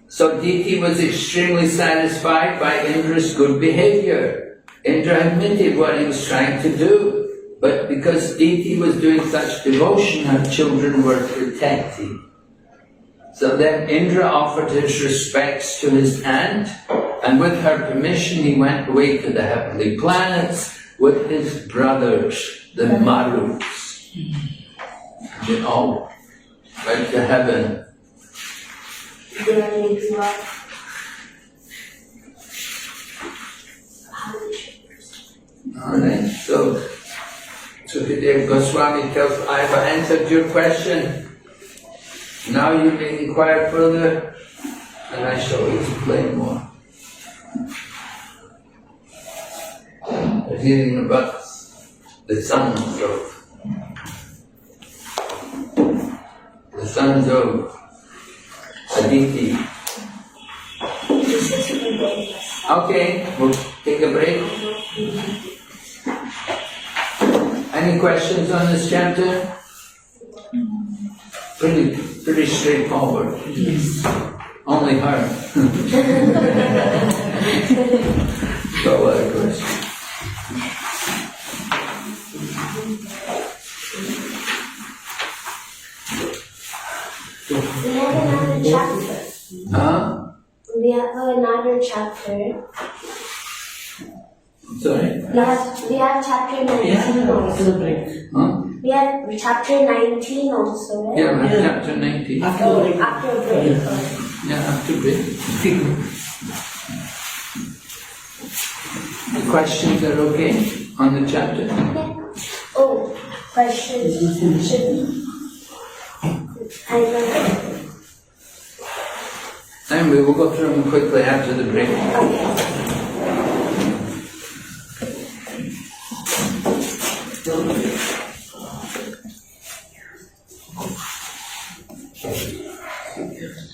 Speaker 2: So Diti was extremely satisfied by Indra's good behavior. Indra admitted what he was trying to do, but because Diti was doing such devotion, her children were protected. So then Indra offered his respects to his aunt, and with her permission he went away to the heavenly planets with his brothers, the Marus. They all went to heaven. Alright, so Sukadeva Goswami tells, I have answered your question. Now you may inquire further, and I shall explain more. We're hearing about the sons of sons of Aditi. Okay, we'll take a break. Any questions on this chapter? Pretty straightforward. Only her. Got a lot of questions.
Speaker 5: We have another chapter.
Speaker 2: Huh?
Speaker 5: We have another chapter.
Speaker 2: Sorry?
Speaker 5: We have chapter 19
Speaker 4: After
Speaker 5: also.
Speaker 4: the break.
Speaker 2: Huh?
Speaker 5: We have chapter 19 also, right?
Speaker 2: Yeah, we're
Speaker 4: Yeah.
Speaker 2: chapter 19.
Speaker 4: After the break.
Speaker 5: After a break.
Speaker 2: Yeah, after bit. The questions are okay on the chapter?
Speaker 5: Oh, questions. I know.
Speaker 2: Anyway, we'll go through them quickly after the break.
Speaker 5: Okay.